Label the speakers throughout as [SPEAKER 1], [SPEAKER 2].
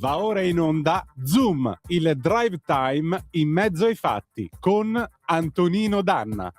[SPEAKER 1] Va ora in onda Zoom, il drive time in mezzo ai fatti con Antonino Danna.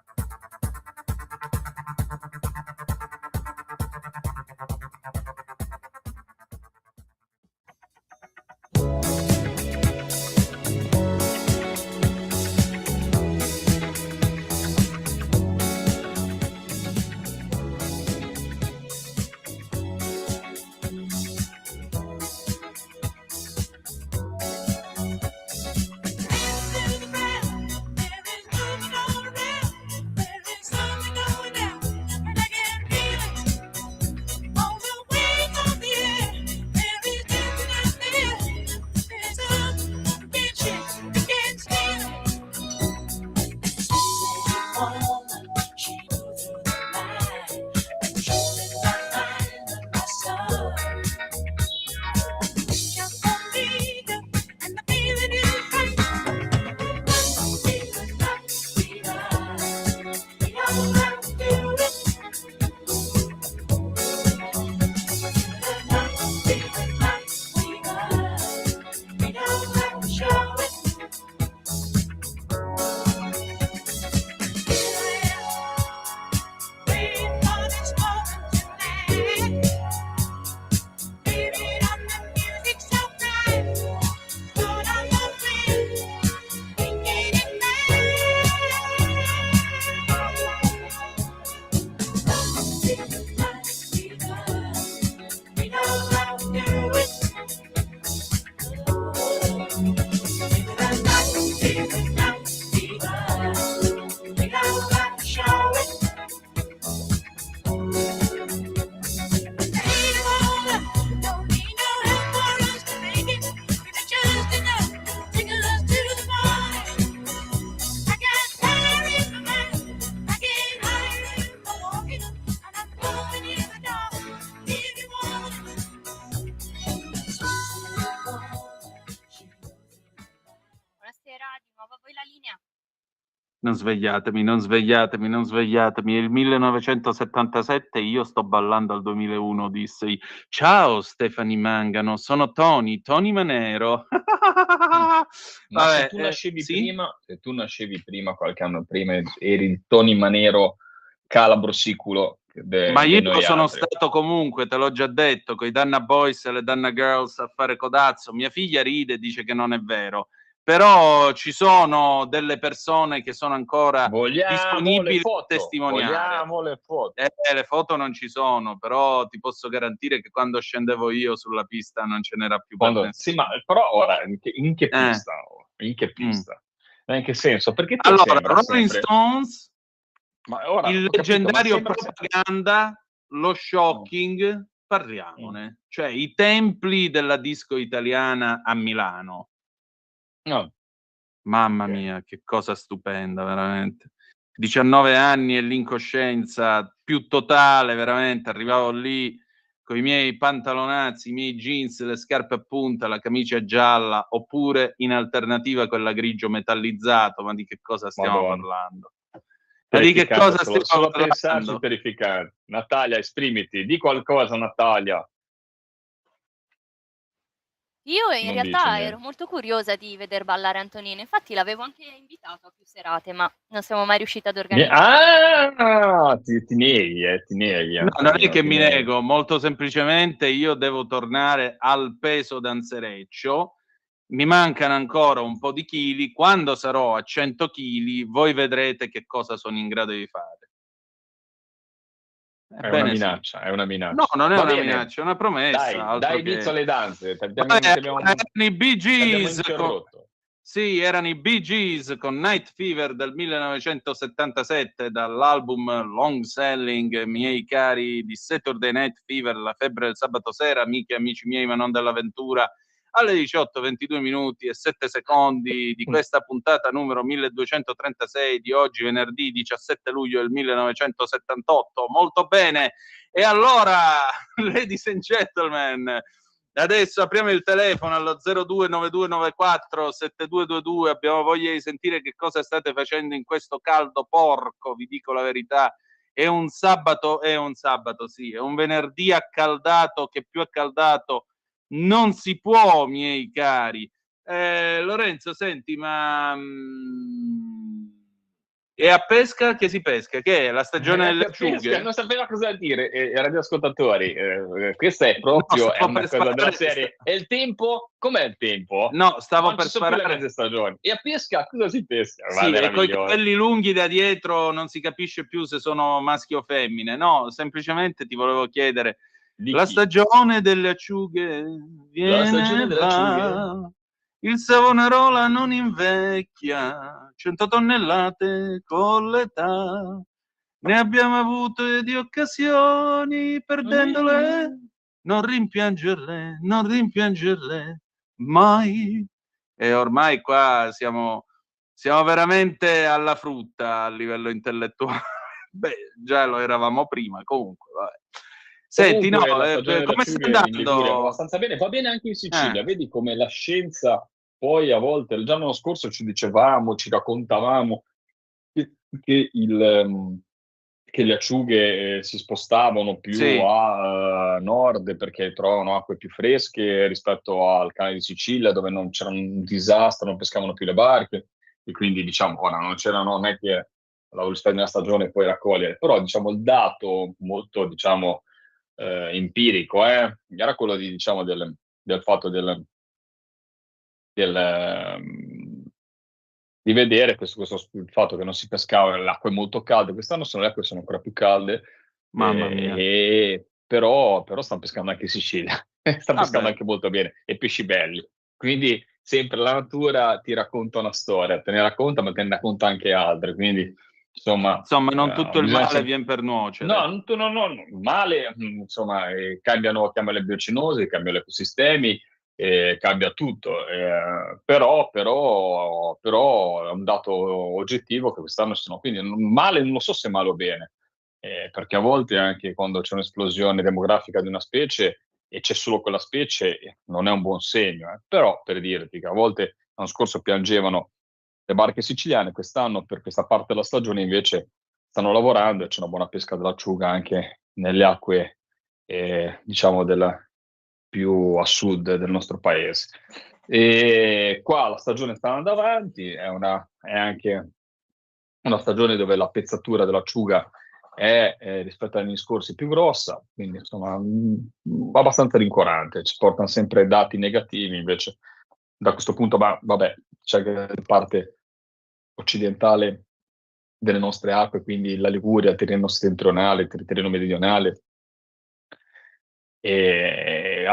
[SPEAKER 2] Non svegliatemi, non svegliatemi, non svegliatemi. È il 1977, io sto ballando al 2001 Odyssey. Ciao Stefani Mangano, sono Tony Manero.
[SPEAKER 3] Ma
[SPEAKER 2] Vabbè,
[SPEAKER 3] se tu nascevi
[SPEAKER 2] sì?
[SPEAKER 3] prima, se tu nascevi prima, qualche anno prima, eri il Tony Manero calabro siculo
[SPEAKER 2] Ma io
[SPEAKER 3] noi
[SPEAKER 2] sono
[SPEAKER 3] altri.
[SPEAKER 2] stato comunque, te l'ho già detto, con i Danna Boys e le Danna Girls a fare codazzo. Mia figlia ride e dice che non è vero. Però ci sono delle persone che sono ancora disponibili a testimoniare.
[SPEAKER 3] Vogliamo le foto.
[SPEAKER 2] Le foto non ci sono, però ti posso garantire che quando scendevo io sulla pista non ce n'era più per nessuno.
[SPEAKER 3] Sì, ma però ora in che pista? In che pista? In che senso? Perché ti
[SPEAKER 2] allora,
[SPEAKER 3] sembra
[SPEAKER 2] Rolling
[SPEAKER 3] sempre...
[SPEAKER 2] Stones,
[SPEAKER 3] Ma ora,
[SPEAKER 2] il leggendario Propaganda, lo Shocking, parliamone. Cioè, i templi della disco italiana a Milano.
[SPEAKER 3] No.
[SPEAKER 2] Mamma mia, che cosa stupenda, veramente. 19 anni e l'incoscienza più totale, veramente. Arrivavo lì con i miei pantalonazzi, i miei jeans, le scarpe a punta, la camicia gialla, oppure in alternativa quella grigio metallizzato. Ma di che cosa stiamo parlando? Ma di che cosa stiamo
[SPEAKER 3] solo
[SPEAKER 2] parlando?
[SPEAKER 3] pensarci terrificante. Natalia, esprimiti, di qualcosa, Natalia.
[SPEAKER 4] Io in realtà ero molto curiosa di veder ballare Antonino, infatti l'avevo anche invitato a più serate, ma non siamo mai riusciti ad organizzare.
[SPEAKER 3] Ti neghi.
[SPEAKER 2] No, non è che mi nego, molto semplicemente io devo tornare al peso danzereccio, mi mancano ancora un po' di chili, quando sarò a 100 chili voi vedrete che cosa sono in grado di fare.
[SPEAKER 3] È una minaccia, è una minaccia.
[SPEAKER 2] No, non è una minaccia, è una promessa.
[SPEAKER 3] Dai inizio alle danze.
[SPEAKER 2] Erano i Bee Gees. Sì, erano i Bee Gees con Night Fever del 1977 dall'album long selling, miei cari, di Saturday Night Fever, la febbre del sabato sera, amiche e amici miei ma non dell'avventura, alle 18, 22 minuti e 7 secondi di questa puntata numero 1236 di oggi, venerdì 17 luglio del 1978. Molto bene. E allora, ladies and gentlemen, adesso apriamo il telefono allo 0292947222. Abbiamo voglia di sentire che cosa state facendo in questo caldo porco, vi dico la verità. È un sabato, sì, è un venerdì accaldato, che più accaldato non si può, miei cari. Lorenzo, senti, ma e a pesca che si pesca? Che è la stagione delle acciughe?
[SPEAKER 3] Non sapeva cosa dire, radioascoltatori. Questa è proprio è una cosa della serie. E il tempo? Com'è il tempo?
[SPEAKER 2] No, stavo
[SPEAKER 3] non
[SPEAKER 2] per sparare.
[SPEAKER 3] Le stagioni. E a pesca cosa si pesca?
[SPEAKER 2] Sì, e con i capelli lunghi da dietro non si capisce più se sono maschi o femmine. No, semplicemente ti volevo chiedere la stagione delle acciughe viene, la stagione delle acciughe. Il Savonarola non invecchia, 100 tonnellate con l'età. Ne abbiamo avute di occasioni, perdendole, non rimpiangerle mai. E ormai qua siamo veramente alla frutta a livello intellettuale. Beh, già lo eravamo prima, comunque, vabbè. Senti, no, come sta andando?
[SPEAKER 3] Abbastanza bene, va bene anche in Sicilia, vedi come la scienza poi a volte, già l'anno scorso ci dicevamo, ci raccontavamo che le acciughe si spostavano più a nord perché trovavano acque più fresche rispetto al canale di Sicilia dove non c'era un disastro, non pescavano più le barche e quindi diciamo ora non è che la velocità di una stagione puoi raccogliere, però diciamo il dato molto diciamo empirico era quello di diciamo del fatto di vedere questo il fatto che non si pescava, l'acqua è molto calda, quest'anno le acque sono ancora più calde,
[SPEAKER 2] mamma mia.
[SPEAKER 3] Però stanno pescando anche in Sicilia, stanno pescando anche molto bene, e pesci belli, quindi sempre la natura ti racconta una storia, te ne racconta ma te ne racconta anche altre, quindi insomma
[SPEAKER 2] non tutto il male viene per nuocere.
[SPEAKER 3] No, male, insomma cambiano le biocinosi, cambiano gli ecosistemi, cambia tutto, però è un dato oggettivo che quest'anno sono, quindi male non so se male o bene, perché a volte anche quando c'è un'esplosione demografica di una specie e c'è solo quella specie non è un buon segno, però per dirti che a volte l'anno scorso piangevano le barche siciliane, quest'anno per questa parte della stagione invece stanno lavorando e c'è una buona pesca dell'acciuga anche nelle acque diciamo più a sud del nostro paese. E qua la stagione sta andando avanti, è anche una stagione dove la pezzatura dell'acciuga è rispetto agli anni scorsi più grossa, quindi insomma abbastanza rincuorante, ci portano sempre dati negativi, invece da questo punto vabbè c'è anche la parte occidentale delle nostre acque, quindi la Liguria, il Tirreno settentrionale, il Tirreno meridionale, e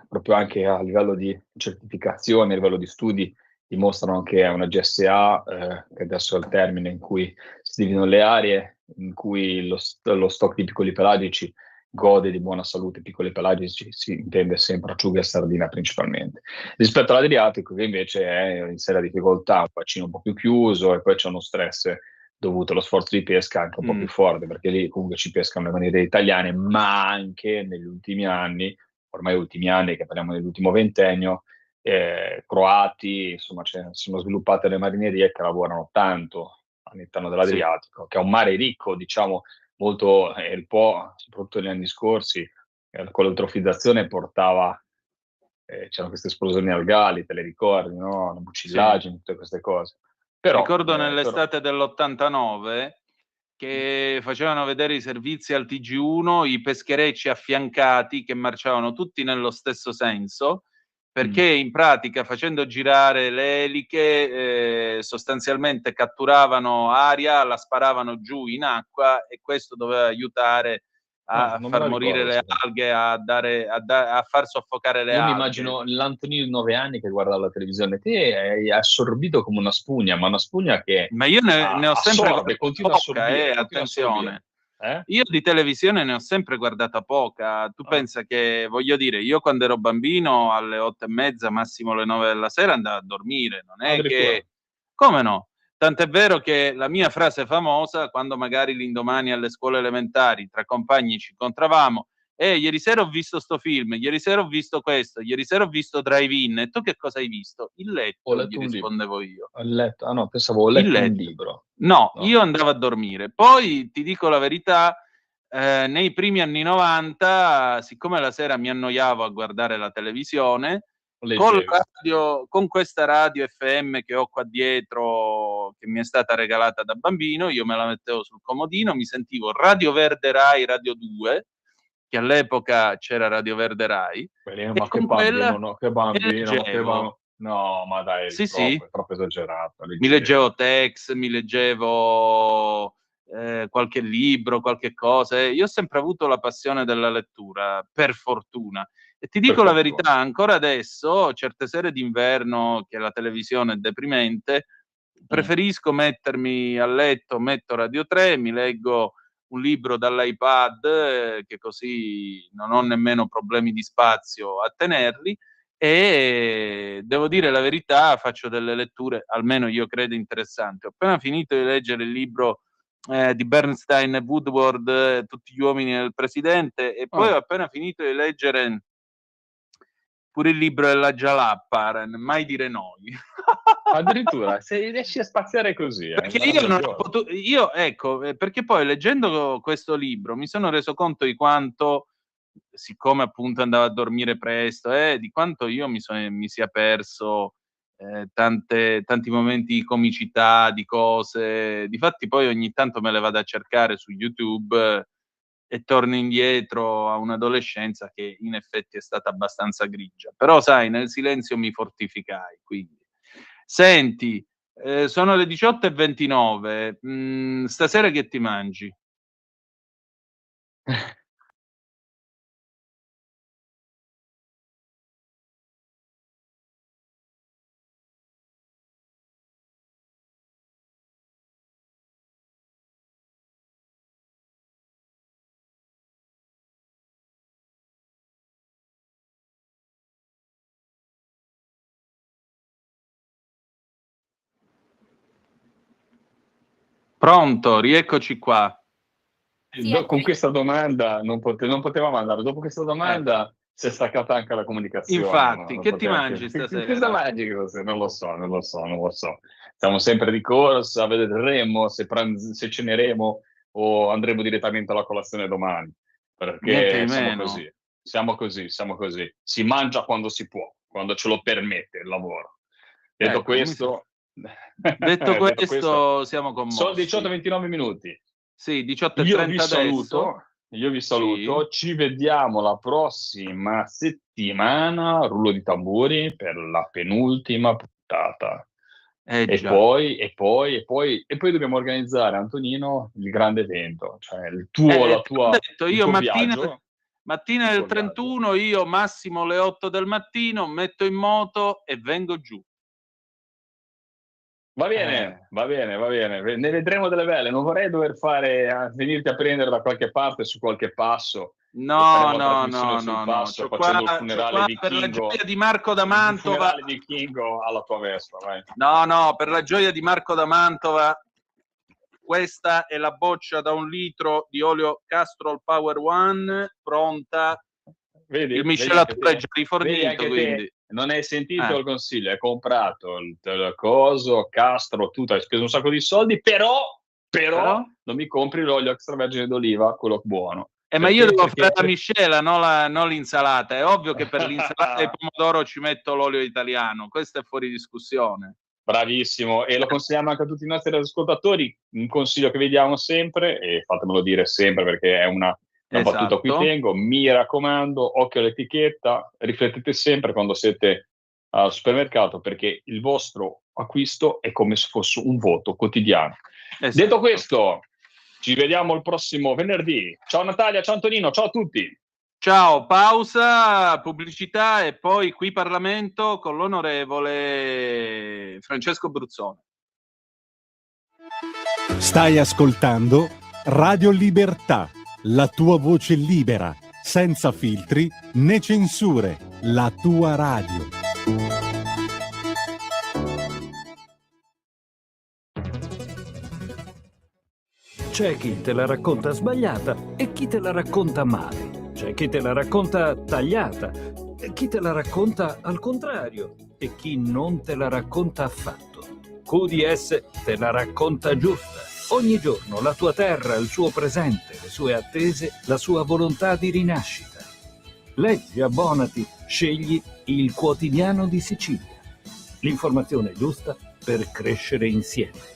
[SPEAKER 3] proprio anche a livello di certificazione, a livello di studi, dimostrano che è una GSA, che adesso è il termine in cui si dividono le aree, in cui lo stock di piccoli pelagici gode di buona salute. Piccoli pelagici si intende sempre acciughe e sardina principalmente, rispetto all'Adriatico che invece è in seria difficoltà, un bacino un po' più chiuso e poi c'è uno stress dovuto allo sforzo di pesca anche un po' più forte, perché lì comunque ci pescano le maniere italiane, ma anche negli ultimi anni, ormai ultimi anni che parliamo dell'ultimo ventennio, croati, insomma sono sviluppate le marinerie che lavorano tanto all'interno dell'Adriatico, che è un mare ricco, diciamo, molto, un po', soprattutto negli anni scorsi, con l'eutrofizzazione portava, c'erano queste esplosioni algali, te le ricordi, no? La mucillagine, tutte queste cose. Però,
[SPEAKER 2] ricordo nell'estate dell'89 che facevano vedere i servizi al TG1, i pescherecci affiancati che marciavano tutti nello stesso senso, perché in pratica facendo girare le eliche sostanzialmente catturavano aria, la sparavano giù in acqua e questo doveva aiutare a far morire le alghe, a far soffocare le alghe.
[SPEAKER 3] Io mi immagino l'Antonino di 9 anni che guarda la televisione, te hai assorbito come una spugna, ma una spugna che
[SPEAKER 2] ma io ne ho sempre
[SPEAKER 3] continua
[SPEAKER 2] poca, attenzione. Io di televisione ne ho sempre guardata poca. Tu pensa che, voglio dire, io quando ero bambino alle 8:30, massimo le 9 della sera andavo a dormire, non è che... Come no? Tant'è vero che la mia frase famosa, quando magari l'indomani alle scuole elementari tra compagni ci incontravamo, ieri sera ho visto sto film, ieri sera ho visto questo, ieri sera ho visto Drive-In, e tu che cosa hai visto? Il letto, gli rispondevo io.
[SPEAKER 3] Il letto? Ah no, pensavo ho letto un libro.
[SPEAKER 2] No, io andavo a dormire. Poi, ti dico la verità, nei primi anni 90, siccome la sera mi annoiavo a guardare la televisione, con questa radio FM che ho qua dietro, che mi è stata regalata da bambino, io me la mettevo sul comodino, mi sentivo Radio Verde Rai, Radio 2, che all'epoca c'era Radio Verde Rai.
[SPEAKER 3] Ma che bambino, no, ma dai, è troppo esagerato.
[SPEAKER 2] Mi leggevo Tex, mi leggevo qualche libro, qualche cosa. Io ho sempre avuto la passione della lettura, per fortuna. E ti dico la verità, ancora adesso, certe sere d'inverno, che la televisione è deprimente, preferisco mettermi a letto, metto Radio 3, mi leggo un libro dall'iPad, che così non ho nemmeno problemi di spazio a tenerli, e devo dire la verità, faccio delle letture, almeno io credo, interessanti. Ho appena finito di leggere il libro di Bernstein e Woodward, Tutti gli uomini del presidente, e poi ho appena finito di leggere pure il libro della Jalapa, Mai dire noi.
[SPEAKER 3] Addirittura, se riesci a spaziare così.
[SPEAKER 2] Perché io non ho potuto, perché poi leggendo questo libro mi sono reso conto di quanto, siccome appunto andavo a dormire presto, di quanto io mi sia perso tanti momenti di comicità, di cose. Difatti poi ogni tanto me le vado a cercare su YouTube e torno indietro a un'adolescenza che in effetti è stata abbastanza grigia. Però sai, nel silenzio mi fortificai, quindi. Senti, sono le 18:29, stasera che ti mangi? Pronto, rieccoci qua.
[SPEAKER 3] Con questa domanda non potevamo andare. Dopo questa domanda si è staccata anche la comunicazione.
[SPEAKER 2] Infatti, che ti mangi stasera?
[SPEAKER 3] Cosa mangi? Non lo so. Siamo sempre di corsa, vedremo se ceneremo o andremo direttamente alla colazione domani. Perché siamo così. Si mangia quando si può, quando ce lo permette il lavoro. Detto questo,
[SPEAKER 2] siamo commossi.
[SPEAKER 3] Sono 18-29 minuti.
[SPEAKER 2] Sì, 18:30
[SPEAKER 3] Io vi saluto. Sì. Ci vediamo la prossima settimana, rullo di tamburi, per la penultima puntata. E poi dobbiamo organizzare, Antonino, il grande evento, cioè il tuo
[SPEAKER 2] mattina del 31, io massimo le 8 del mattino metto in moto e vengo giù.
[SPEAKER 3] Va bene, ne vedremo delle belle. Non vorrei dover venirti a prendere da qualche parte su qualche passo.
[SPEAKER 2] No.
[SPEAKER 3] Facendo il funerale
[SPEAKER 2] per la gioia di Marco da Mantova.
[SPEAKER 3] Il funerale vichingo alla tua Vespa, vai.
[SPEAKER 2] No, per la gioia di Marco da Mantova. Questa è la boccia da 1 litro di olio Castrol Power One, pronta.
[SPEAKER 3] Vedi,
[SPEAKER 2] il miscelatura è già rifornito, quindi.
[SPEAKER 3] Non hai sentito il consiglio, hai comprato il coso, Castro, tutto, hai speso un sacco di soldi, però non mi compri l'olio extravergine d'oliva, quello buono.
[SPEAKER 2] Ma io devo fare la miscela, non l'insalata. È ovvio che per l'insalata di pomodoro ci metto l'olio italiano, questo è fuori discussione.
[SPEAKER 3] Bravissimo, e lo consigliamo anche a tutti i nostri ascoltatori, un consiglio che vi diamo sempre, e fatemelo dire sempre perché è una battuta a cui tengo, mi raccomando, occhio all'etichetta, riflettete sempre quando siete al supermercato, perché il vostro acquisto è come se fosse un voto quotidiano. Esatto. Detto questo, ci vediamo il prossimo venerdì. Ciao Natalia, ciao Antonino, ciao a tutti.
[SPEAKER 2] Ciao, pausa, pubblicità e poi qui Parlamento con l'onorevole Francesco Bruzzone.
[SPEAKER 1] Stai ascoltando Radio Libertà, la tua voce libera, senza filtri né censure, la tua radio.
[SPEAKER 5] C'è chi te la racconta sbagliata e chi te la racconta male. C'è chi te la racconta tagliata e chi te la racconta al contrario e chi non te la racconta affatto. QDS te la racconta giusta. Ogni giorno la tua terra, il suo presente, le sue attese, la sua volontà di rinascita. Leggi, abbonati, scegli il Quotidiano di Sicilia. L'informazione giusta per crescere insieme.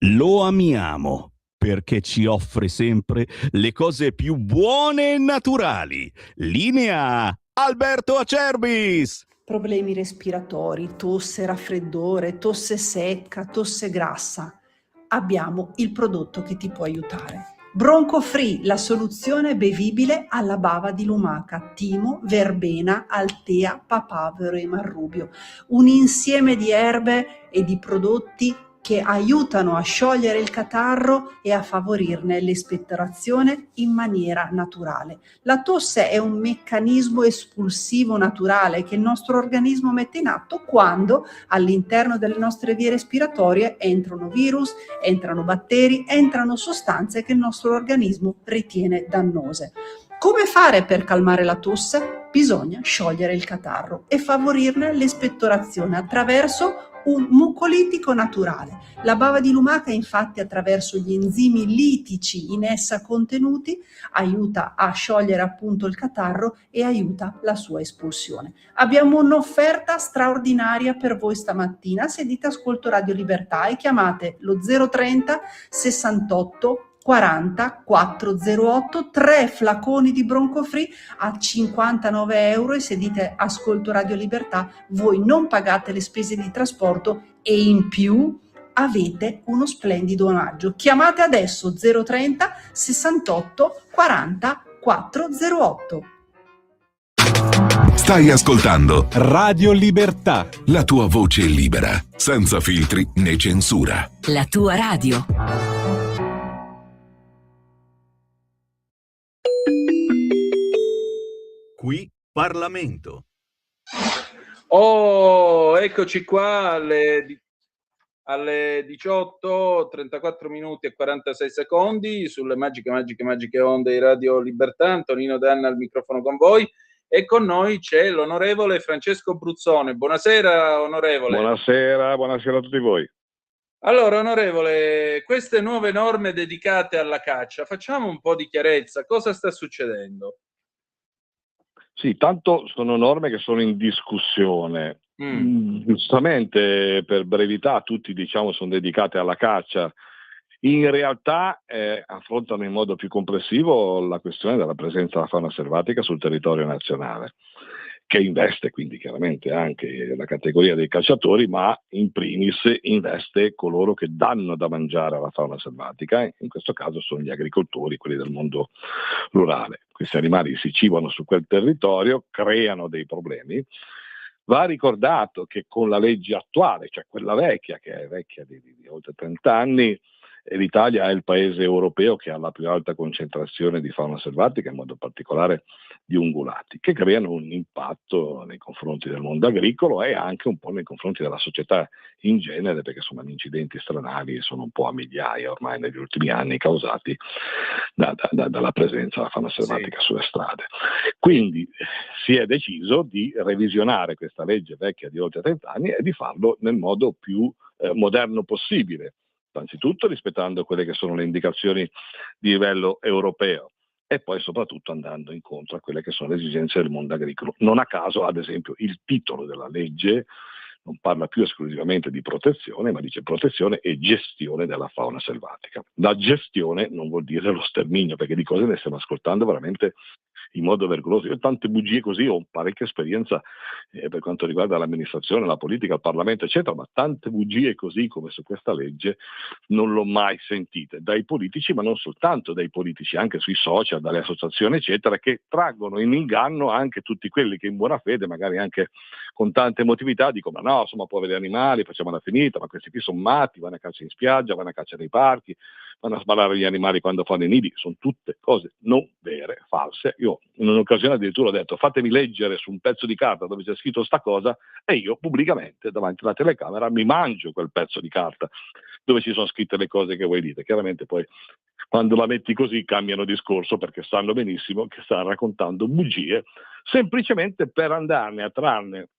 [SPEAKER 6] Lo amiamo perché ci offre sempre le cose più buone e naturali. Linea Alberto Acerbis.
[SPEAKER 7] Problemi respiratori, tosse, raffreddore, tosse secca, tosse grassa. Abbiamo il prodotto che ti può aiutare. Bronco Free, la soluzione bevibile alla bava di lumaca, timo, verbena, altea, papavero e marrubio. Un insieme di erbe e di prodotti che aiutano a sciogliere il catarro e a favorirne l'espettorazione in maniera naturale. La tosse è un meccanismo espulsivo naturale che il nostro organismo mette in atto quando all'interno delle nostre vie respiratorie entrano virus, entrano batteri, entrano sostanze che il nostro organismo ritiene dannose. Come fare per calmare la tosse? Bisogna sciogliere il catarro e favorirne l'espettorazione attraverso un mucolitico naturale. La bava di lumaca, infatti, attraverso gli enzimi litici in essa contenuti, aiuta a sciogliere appunto il catarro e aiuta la sua espulsione. Abbiamo un'offerta straordinaria per voi stamattina. Se dite ascolto Radio Libertà e chiamate lo 030 68 40 408, 3 flaconi di Bronco Free a 59 euro, e se dite ascolto Radio Libertà voi non pagate le spese di trasporto e in più avete uno splendido omaggio. Chiamate adesso 030 68 40 408.
[SPEAKER 8] Stai ascoltando
[SPEAKER 1] Radio Libertà,
[SPEAKER 8] la tua voce libera, senza filtri né censura.
[SPEAKER 9] La tua radio.
[SPEAKER 6] Qui Parlamento.
[SPEAKER 2] Oh, eccoci qua alle 18, 34 minuti e 46 secondi sulle magiche onde di Radio Libertà. Antonino Danna al microfono con voi, e con noi c'è l'onorevole Francesco Bruzzone. Buonasera, onorevole.
[SPEAKER 10] Buonasera a tutti voi.
[SPEAKER 2] Allora, onorevole, queste nuove norme dedicate alla caccia, facciamo un po' di chiarezza. Cosa sta succedendo?
[SPEAKER 10] Sì, tanto sono norme che sono in discussione. Giustamente, per brevità, tutti sono dedicate alla caccia. In realtà affrontano in modo più complessivo la questione della presenza della fauna selvatica sul territorio nazionale, che investe quindi chiaramente anche la categoria dei cacciatori, ma in primis investe coloro che danno da mangiare alla fauna selvatica. In questo caso sono gli agricoltori, quelli del mondo rurale. Questi animali si cibano su quel territorio, creano dei problemi. Va ricordato che con la legge attuale, cioè quella vecchia, che è vecchia di oltre 30 anni, l'Italia è il paese europeo che ha la più alta concentrazione di fauna selvatica, in modo particolare di ungulati, che creano un impatto nei confronti del mondo agricolo e anche un po' nei confronti della società in genere, perché insomma gli incidenti stradali sono un po' a migliaia ormai negli ultimi anni, causati dalla presenza della fauna selvatica sulle strade. Quindi si è deciso di revisionare questa legge vecchia di oltre 30 anni e di farlo nel modo più moderno possibile, anzitutto rispettando quelle che sono le indicazioni di livello europeo e poi soprattutto andando incontro a quelle che sono le esigenze del mondo agricolo. Non a caso, ad esempio, il titolo della legge non parla più esclusivamente di protezione, ma dice protezione e gestione della fauna selvatica. La gestione non vuol dire lo sterminio, perché di cose ne stiamo ascoltando veramente in modo vergognoso. Io ho tante bugie così, ho parecchia esperienza per quanto riguarda l'amministrazione, la politica, il Parlamento, eccetera, ma tante bugie così come su questa legge non l'ho mai sentite dai politici, ma non soltanto dai politici, anche sui social, dalle associazioni, eccetera, che traggono in inganno anche tutti quelli che in buona fede, magari anche con tante emotività, dicono ma no, insomma, poveri animali, facciamola finita, ma questi qui sono matti, vanno a caccia in spiaggia, vanno a caccia nei parchi, vanno a sparare gli animali quando fanno i nidi. Sono tutte cose non vere, false. Io in un'occasione addirittura ho detto fatemi leggere su un pezzo di carta dove c'è scritto sta cosa e io pubblicamente davanti alla telecamera mi mangio quel pezzo di carta dove ci sono scritte le cose che voi dite. Chiaramente poi quando la metti così cambiano discorso, perché sanno benissimo che stanno raccontando bugie semplicemente per andarne a trarne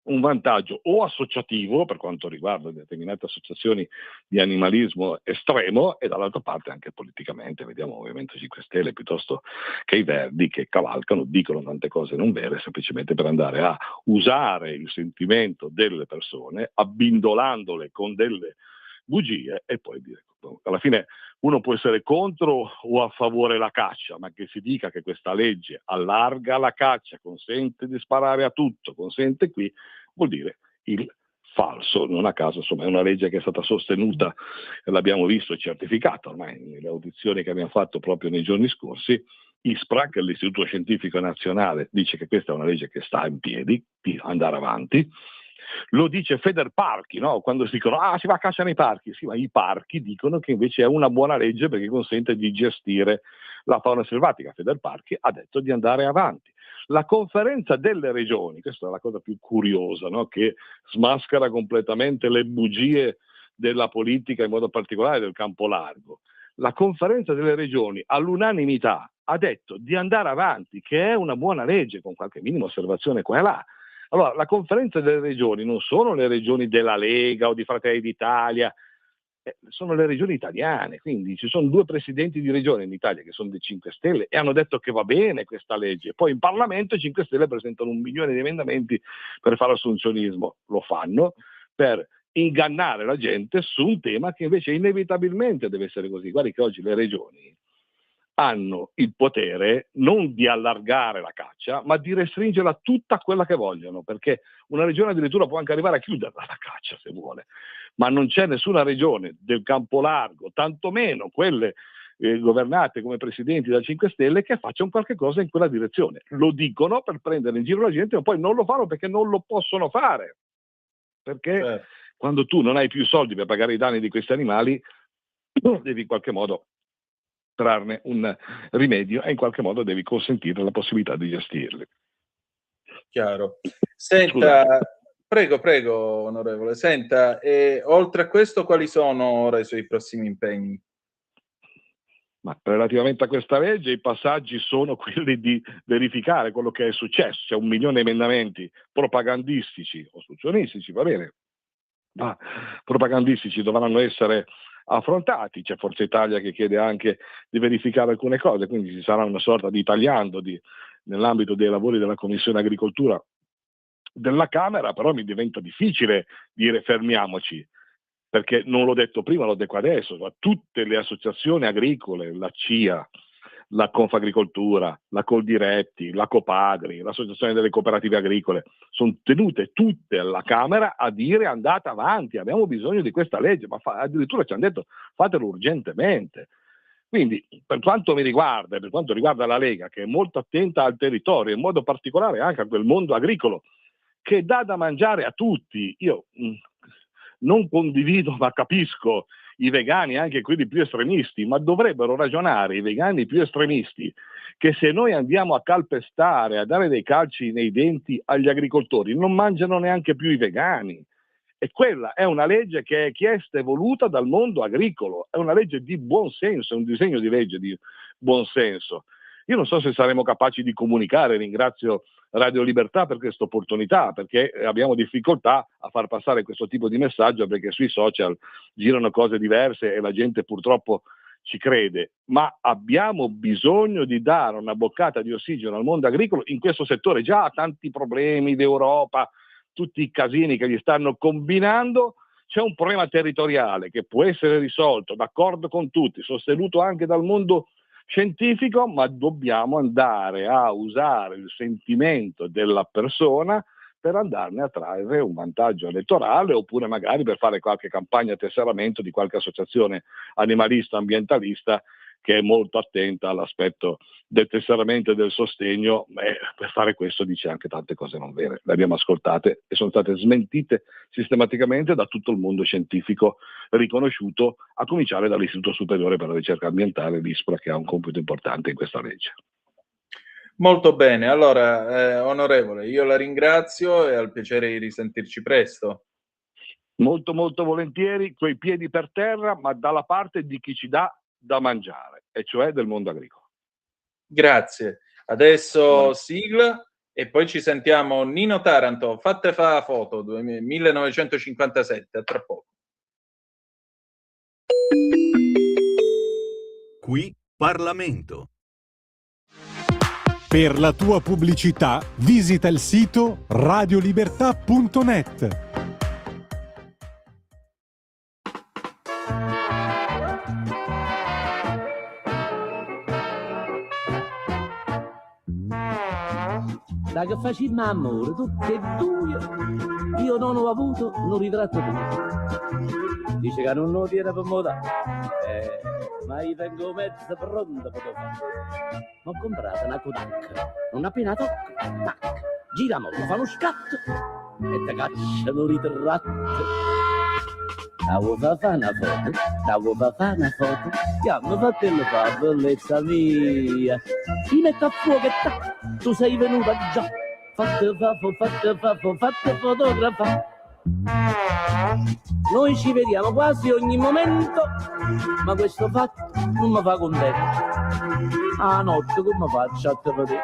[SPEAKER 10] un vantaggio o associativo per quanto riguarda determinate associazioni di animalismo estremo e dall'altra parte anche politicamente. Vediamo Movimento 5 Stelle piuttosto che i Verdi che cavalcano, dicono tante cose non vere semplicemente per andare a usare il sentimento delle persone abbindolandole con delle bugie e poi dire alla fine uno può essere contro o a favore la caccia, ma che si dica che questa legge allarga la caccia, consente di sparare a tutto, consente qui, vuol dire il falso. Non a caso, insomma, è una legge che è stata sostenuta, l'abbiamo visto e certificata ormai nelle audizioni che abbiamo fatto proprio nei giorni scorsi. ISPRA, che è l'Istituto Scientifico Nazionale, dice che questa è una legge che sta in piedi, di andare avanti. Lo dice Federparchi, no? Quando si dicono si va a caccia nei parchi, sì, ma i parchi dicono che invece è una buona legge perché consente di gestire la fauna selvatica. Federparchi ha detto di andare avanti. La conferenza delle regioni, questa è la cosa più curiosa, no? Che smaschera completamente le bugie della politica, in modo particolare del campo largo. La conferenza delle regioni all'unanimità ha detto di andare avanti, che è una buona legge, con qualche minima osservazione qua e là. Allora, la conferenza delle regioni non sono le regioni della Lega o di Fratelli d'Italia, sono le regioni italiane, quindi ci sono 2 presidenti di regione in Italia che sono dei 5 Stelle e hanno detto che va bene questa legge. Poi in Parlamento i 5 Stelle presentano 1 milione di emendamenti per fare assunzionismo. Lo fanno per ingannare la gente su un tema che invece inevitabilmente deve essere così. Guardi che oggi le regioni hanno il potere non di allargare la caccia, ma di restringerla tutta quella che vogliono, perché una regione addirittura può anche arrivare a chiuderla la caccia se vuole, ma non c'è nessuna regione del campo largo, tantomeno quelle governate come presidenti da 5 Stelle, che facciano qualche cosa in quella direzione. Lo dicono per prendere in giro la gente, ma poi non lo fanno perché non lo possono fare, perché quando tu non hai più soldi per pagare i danni di questi animali, devi in qualche modo trarne un rimedio e in qualche modo devi consentire la possibilità di gestirli.
[SPEAKER 2] Chiaro. Senta, prego, onorevole. Senta, oltre a questo, quali sono ora i suoi prossimi impegni?
[SPEAKER 10] Ma relativamente a questa legge i passaggi sono quelli di verificare quello che è successo. C'è 1 milione di emendamenti propagandistici, ostruzionistici, va bene, ma propagandistici dovranno essere affrontati. C'è Forza Italia che chiede anche di verificare alcune cose, quindi ci sarà una sorta di tagliando nell'ambito dei lavori della Commissione Agricoltura della Camera, però mi diventa difficile dire fermiamoci, perché non l'ho detto prima, lo dico adesso, ma tutte le associazioni agricole, la CIA, la Confagricoltura, la Coldiretti, la Copadri, l'Associazione delle Cooperative Agricole, sono tenute tutte alla Camera a dire andate avanti, abbiamo bisogno di questa legge, ma addirittura ci hanno detto fatelo urgentemente. Quindi per quanto mi riguarda e per quanto riguarda la Lega, che è molto attenta al territorio, in modo particolare anche a quel mondo agricolo che dà da mangiare a tutti, io non condivido ma capisco i vegani, anche quelli più estremisti, ma dovrebbero ragionare i vegani più estremisti che se noi andiamo a calpestare, a dare dei calci nei denti agli agricoltori, non mangiano neanche più i vegani. E quella è una legge che è chiesta e voluta dal mondo agricolo, è una legge di buon senso, è un disegno di legge di buon senso. Io non so se saremo capaci di comunicare, ringrazio Radio Libertà per questa opportunità, perché abbiamo difficoltà a far passare questo tipo di messaggio perché sui social girano cose diverse e la gente purtroppo ci crede, ma abbiamo bisogno di dare una boccata di ossigeno al mondo agricolo in questo settore. Già ha tanti problemi d'Europa, tutti i casini che gli stanno combinando, c'è un problema territoriale che può essere risolto, d'accordo con tutti, sostenuto anche dal mondo scientifico, ma dobbiamo andare a usare il sentimento della persona per andarne a trarre un vantaggio elettorale oppure magari per fare qualche campagna a tesseramento di qualche associazione animalista, ambientalista che è molto attenta all'aspetto del tesseramento e del sostegno, per fare questo dice anche tante cose non vere. Le abbiamo ascoltate e sono state smentite sistematicamente da tutto il mondo scientifico riconosciuto, a cominciare dall'Istituto Superiore per la Ricerca Ambientale, l'ISPRA, che ha un compito importante in questa legge.
[SPEAKER 2] Molto bene, allora onorevole, io la ringrazio e al piacere di risentirci presto.
[SPEAKER 10] Molto molto volentieri, coi piedi per terra, ma dalla parte di chi ci dà da mangiare, e cioè del mondo agricolo.
[SPEAKER 2] Grazie. Adesso sigla e poi ci sentiamo Nino Taranto, Fatte fa foto, 1957, a tra poco.
[SPEAKER 6] Qui Parlamento.
[SPEAKER 1] Per la tua pubblicità visita il sito radiolibertà.net.
[SPEAKER 9] Da che facciamo amore, tutti e due, io non ho avuto un ritratto tuo. Dice che non lo tiene per moda, ma io vengo mezzo pronto per fare. Ho comprato una Kodak, non appena tocca, tac, gira molto, fa uno scatto e te cacciano un ritratto. Stavo a fare una foto, chiamo fratello fa bellezza mia. Ti metto a fuoco e tac, tu sei venuta già, fatte fotografa. Noi ci vediamo quasi ogni momento, ma questo fatto non mi fa contento. A notte come faccio a te vedere?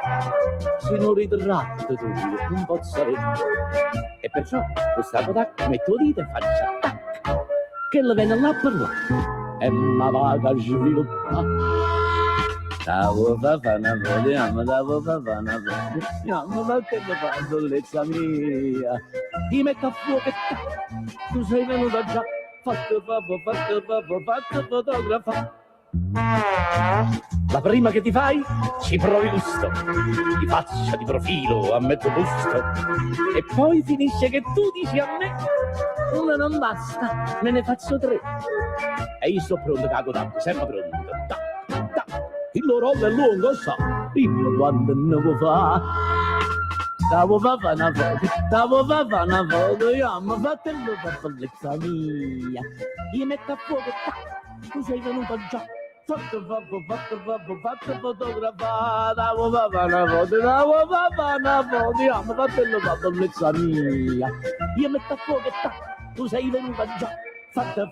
[SPEAKER 9] Se non ritratto tu, non posso sapere. E perciò questa Kodak metto dito e faccio tac, che le viene là per là e ma va a sviluppa. Stavo a fare una ma che mi fa bellezza mia. Ti metto a fuoco e tu sei venuta già, fatte fotografa. La prima che ti fai, ci provi gusto, di faccia, di profilo, a mezzo busto, e poi finisce che tu dici a me, una non basta, me ne faccio 3. E io sto pronto, cago tanto, sempre pronto. Tac, tac, il loro è lungo, so, dimmi quando ne vuoi fa. Stavo a fare una foto, io mi fatto la bellezza mia. Io metto a fuoco, tac, tu sei venuto già. Fatto fotografata, stavo a fare una foto, io mi fatto la bellezza mia. Io metto a fuoco, tac, tu sei venuta già. Fatto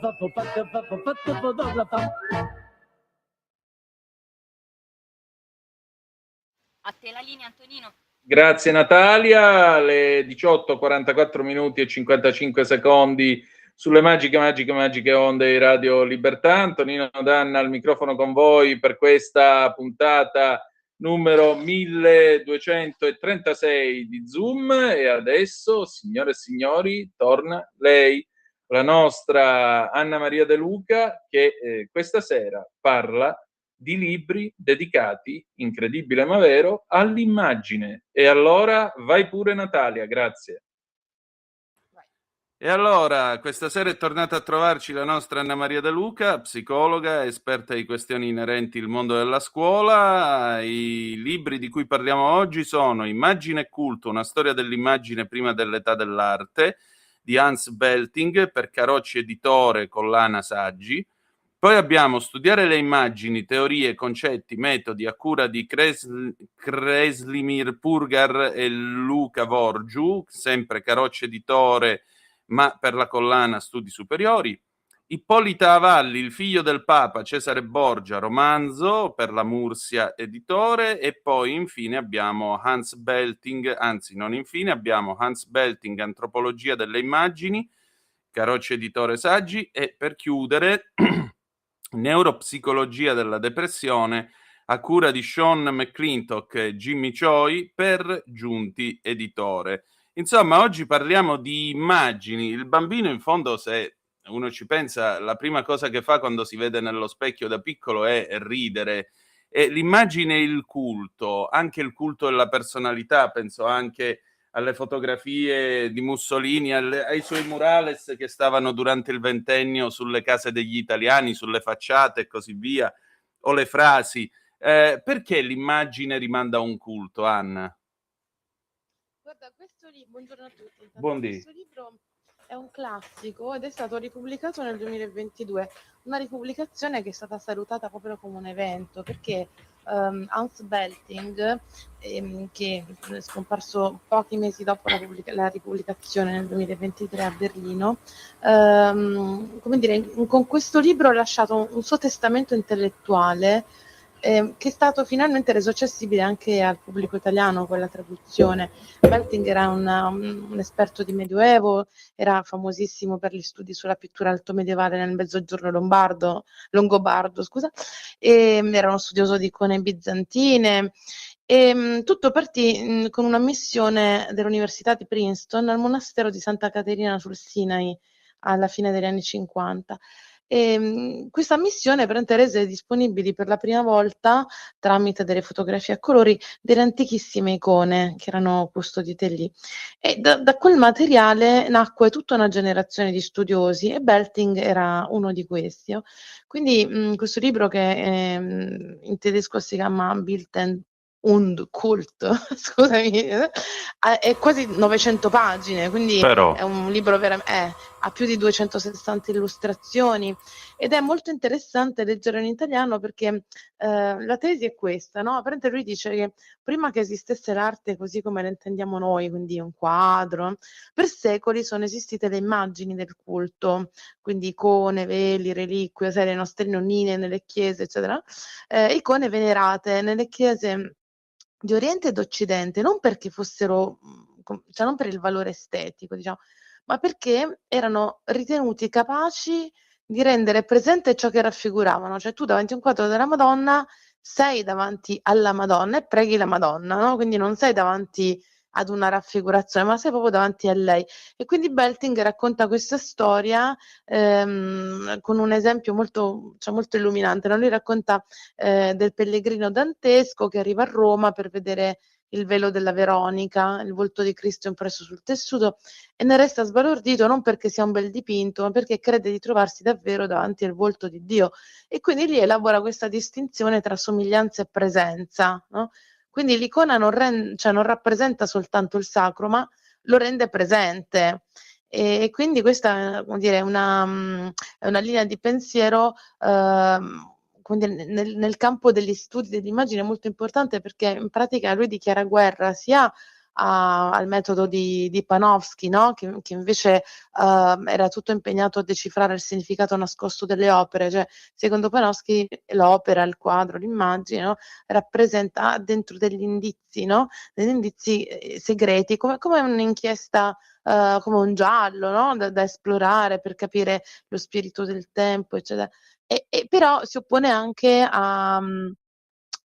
[SPEAKER 9] fotografata.
[SPEAKER 4] A te la linea, Antonino.
[SPEAKER 2] Grazie Natalia, alle 18:44 minuti e 55 secondi sulle magiche onde di Radio Libertà. Antonino Danna al microfono con voi per questa puntata numero 1236 di Zoom, e adesso, signore e signori, torna lei, la nostra Anna Maria De Luca, che questa sera parla di libri dedicati, incredibile ma vero, all'immagine. E allora vai pure Natalia, grazie. E allora, questa sera è tornata a trovarci la nostra Anna Maria De Luca, psicologa, esperta di questioni inerenti al mondo della scuola. I libri di cui parliamo oggi sono Immagine e culto, una storia dell'immagine prima dell'età dell'arte, di Hans Belting, per Carocci Editore, collana Saggi. Poi abbiamo Studiare le immagini, teorie, concetti, metodi, a cura di Kreslimir Purgar e Luca Vorgiu, sempre Carocci Editore, ma per la collana Studi Superiori. Ippolita Avalli, il figlio del Papa, Cesare Borgia, romanzo, per la Mursia Editore. E poi infine abbiamo Hans Belting, anzi non infine, abbiamo Hans Belting, Antropologia delle immagini, Carocci Editore Saggi, e per chiudere Neuropsicologia della depressione, a cura di Sean McClintock e Jimmy Choi, per Giunti Editore. Insomma, oggi parliamo di immagini. Il bambino, in fondo, se uno ci pensa, la prima cosa che fa quando si vede nello specchio da piccolo è ridere. E l'immagine e il culto, anche il culto della personalità, penso anche alle fotografie di Mussolini, ai suoi murales che stavano durante il ventennio sulle case degli italiani, sulle facciate e così via, o le frasi. Perché l'immagine rimanda a un culto, Anna?
[SPEAKER 11] Guarda, questo libro, buongiorno a tutti.
[SPEAKER 2] Buondì.
[SPEAKER 11] Questo libro è un classico ed è stato ripubblicato nel 2022, una ripubblicazione che è stata salutata proprio come un evento, perché Hans Belting, che è scomparso pochi mesi dopo la ripubblicazione nel 2023 a Berlino, come dire, con questo libro ha lasciato un suo testamento intellettuale che è stato finalmente reso accessibile anche al pubblico italiano con la traduzione. Belting era un esperto di Medioevo, era famosissimo per gli studi sulla pittura altomedievale nel Mezzogiorno longobardo, scusa, era uno studioso di icone bizantine. Tutto partì con una missione dell'Università di Princeton al monastero di Santa Caterina sul Sinai alla fine degli anni 50. Questa missione rese disponibili per la prima volta, tramite delle fotografie a colori, delle antichissime icone che erano custodite lì. E da quel materiale nacque tutta una generazione di studiosi e Belting era uno di questi. Quindi questo libro, che in tedesco si chiama Bilden und Kult, scusami, è quasi 900 pagine, quindi
[SPEAKER 2] Però
[SPEAKER 11] è un libro ha più di 260 illustrazioni ed è molto interessante leggere in italiano perché la tesi è questa, no? Apparentemente lui dice che prima che esistesse l'arte così come la intendiamo noi, quindi un quadro, per secoli sono esistite le immagini del culto, quindi icone, veli, reliquie, le nostre nonnine nelle chiese, eccetera, icone venerate nelle chiese di Oriente e d'Occidente, non perché fossero, cioè non per il valore estetico, diciamo, ma perché erano ritenuti capaci di rendere presente ciò che raffiguravano. Cioè tu davanti a un quadro della Madonna sei davanti alla Madonna e preghi la Madonna, no? Quindi non sei davanti ad una raffigurazione, ma sei proprio davanti a lei. E quindi Belting racconta questa storia con un esempio molto, cioè molto illuminante. No? Lui racconta del pellegrino dantesco che arriva a Roma per vedere il velo della Veronica, il volto di Cristo impresso sul tessuto, e ne resta sbalordito non perché sia un bel dipinto, ma perché crede di trovarsi davvero davanti al volto di Dio. E quindi lì elabora questa distinzione tra somiglianza e presenza, no? Quindi l'icona non rappresenta soltanto il sacro, ma lo rende presente. E quindi questa, come dire, è una linea di pensiero nel campo degli studi dell'immagine molto importante, perché in pratica lui dichiara guerra sia al metodo di Panofsky, no? che invece era tutto impegnato a decifrare il significato nascosto delle opere. Cioè, secondo Panofsky l'opera, il quadro, l'immagine, no? rappresenta dentro degli indizi, no? degli indizi segreti, come un'inchiesta, come un giallo, no? da esplorare per capire lo spirito del tempo, eccetera. E però si oppone anche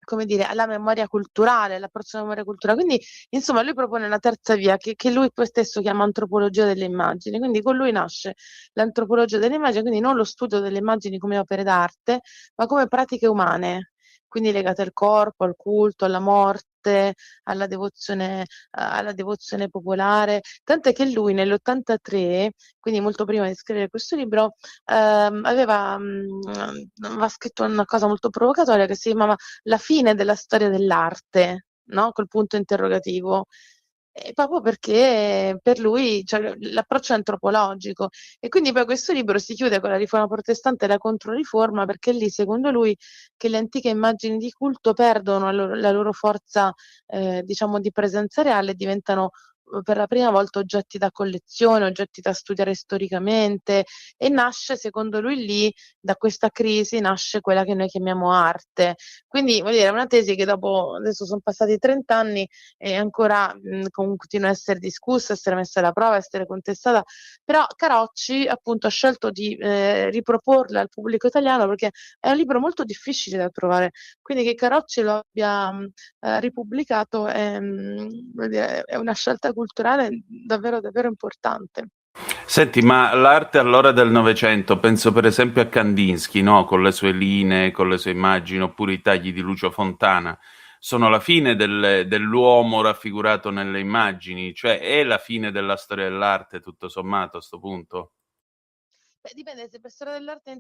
[SPEAKER 11] come dire, alla memoria culturale, all'approccio alla memoria culturale. Quindi, insomma, lui propone una terza via che lui poi stesso chiama antropologia delle immagini. Quindi con lui nasce l'antropologia delle immagini, quindi non lo studio delle immagini come opere d'arte, ma come pratiche umane, quindi legate al corpo, al culto, alla morte, alla devozione popolare. Tant'è che lui nell'83, quindi molto prima di scrivere questo libro, aveva scritto una cosa molto provocatoria che si chiamava La fine della storia dell'arte, no? Col punto interrogativo. Proprio perché per lui, cioè, l'approccio è antropologico, e quindi poi questo libro si chiude con la riforma protestante e la controriforma, perché lì, secondo lui, che le antiche immagini di culto perdono la loro forza, diciamo, di presenza reale e diventano per la prima volta oggetti da collezione, oggetti da studiare storicamente, e nasce, secondo lui, lì, da questa crisi, nasce quella che noi chiamiamo arte. Quindi, voglio dire, è una tesi che dopo, adesso sono passati 30 anni e ancora continua a essere discussa, essere messa alla prova, essere contestata, però Carocci appunto ha scelto di riproporla al pubblico italiano perché è un libro molto difficile da trovare, quindi che Carocci lo abbia ripubblicato è una scelta culturale davvero, davvero importante.
[SPEAKER 2] Senti, ma l'arte allora del Novecento, penso per esempio a Kandinsky, no? Con le sue linee, con le sue immagini, oppure i tagli di Lucio Fontana, sono la fine dell'uomo raffigurato nelle immagini, cioè è la fine della storia dell'arte, tutto sommato, a sto punto?
[SPEAKER 11] Beh, dipende, se per storia dell'arte,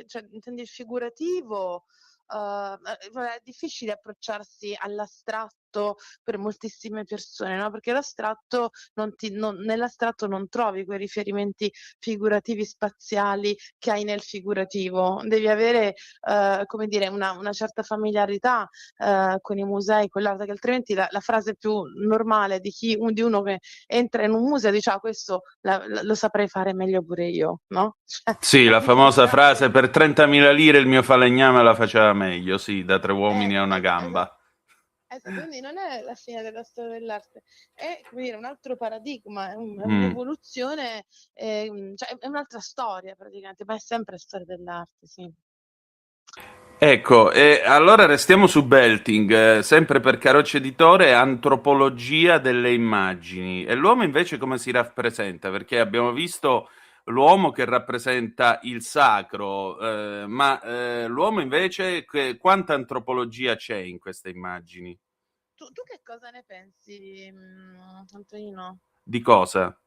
[SPEAKER 11] cioè intendi il figurativo, è difficile approcciarsi all'astratto l'astratto per moltissime persone, no? Perché l'astratto nell'astratto non trovi quei riferimenti figurativi spaziali che hai nel figurativo. Devi avere, come dire, una certa familiarità con i musei, con l'arte, che altrimenti la frase più normale di uno che entra in un museo dice: ah, questo lo saprei fare meglio pure io, no?
[SPEAKER 2] Sì, la famosa frase: per 30.000 lire il mio falegname la faceva meglio, sì, da 3 uomini a una gamba.
[SPEAKER 11] Esatto, quindi non è la fine della storia dell'arte, è, come dire, un altro paradigma, è un'evoluzione, cioè è un'altra storia praticamente, ma è sempre storia dell'arte, sì.
[SPEAKER 2] Ecco, allora restiamo su Belting, sempre per Carocci Editore, antropologia delle immagini. E l'uomo invece come si rappresenta? Perché abbiamo visto l'uomo che rappresenta il sacro, ma l'uomo invece, quanta antropologia c'è in queste immagini?
[SPEAKER 11] Tu che cosa ne pensi, Antonino?
[SPEAKER 2] Di cosa?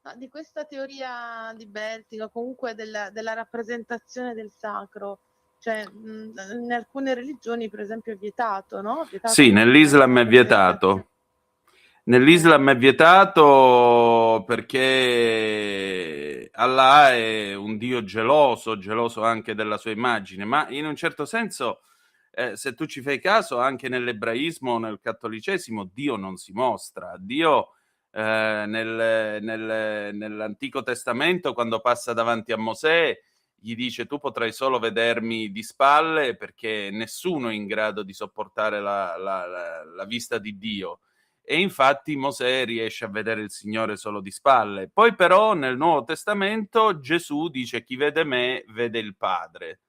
[SPEAKER 11] No, di questa teoria di Belting, o comunque della rappresentazione del sacro. Cioè, in alcune religioni, per esempio, è vietato, no?
[SPEAKER 2] Sì, nell'Islam è vietato. Nell'Islam è vietato perché Allah è un Dio geloso anche della sua immagine, ma in un certo senso, se tu ci fai caso, anche nell'ebraismo o nel cattolicesimo Dio non si mostra. Dio nell'Antico Testamento, quando passa davanti a Mosè, gli dice: tu potrai solo vedermi di spalle, perché nessuno è in grado di sopportare la vista di Dio. E infatti Mosè riesce a vedere il Signore solo di spalle. Poi però nel Nuovo Testamento Gesù dice: chi vede me vede il Padre.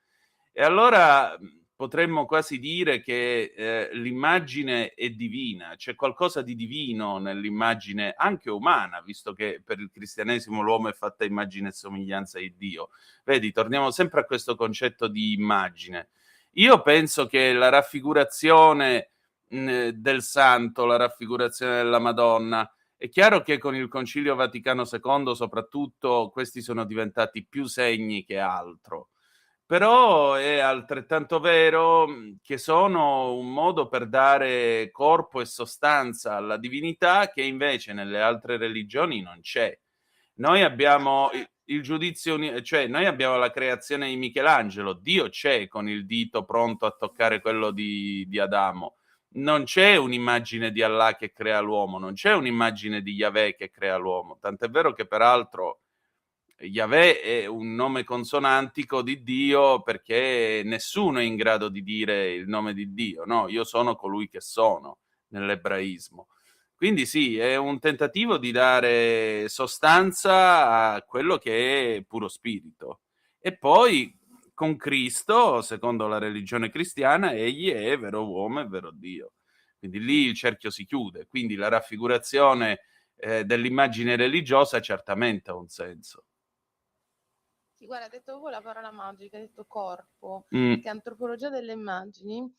[SPEAKER 2] E allora potremmo quasi dire che l'immagine è divina, c'è qualcosa di divino nell'immagine anche umana, visto che per il cristianesimo l'uomo è fatta a immagine e somiglianza di Dio. Vedi, torniamo sempre a questo concetto di immagine. Io penso che la raffigurazione del santo, la raffigurazione della Madonna, è chiaro che con il Concilio Vaticano II soprattutto questi sono diventati più segni che altro, però è altrettanto vero che sono un modo per dare corpo e sostanza alla divinità che invece nelle altre religioni non c'è. Noi abbiamo il giudizio, cioè noi abbiamo la creazione di Michelangelo, Dio c'è con il dito pronto a toccare quello di Adamo. Non c'è un'immagine di Allah che crea l'uomo, non c'è un'immagine di Yahweh che crea l'uomo, tant'è vero che peraltro Yahweh è un nome consonantico di Dio, perché nessuno è in grado di dire il nome di Dio, no? Io sono colui che sono, nell'ebraismo. Quindi sì, è un tentativo di dare sostanza a quello che è puro spirito. E poi con Cristo, secondo la religione cristiana, egli è vero uomo e vero Dio. Quindi lì il cerchio si chiude. Quindi la raffigurazione dell'immagine religiosa certamente ha un senso.
[SPEAKER 11] Sì, guarda, hai detto voi la parola magica, hai detto corpo, che antropologia delle immagini.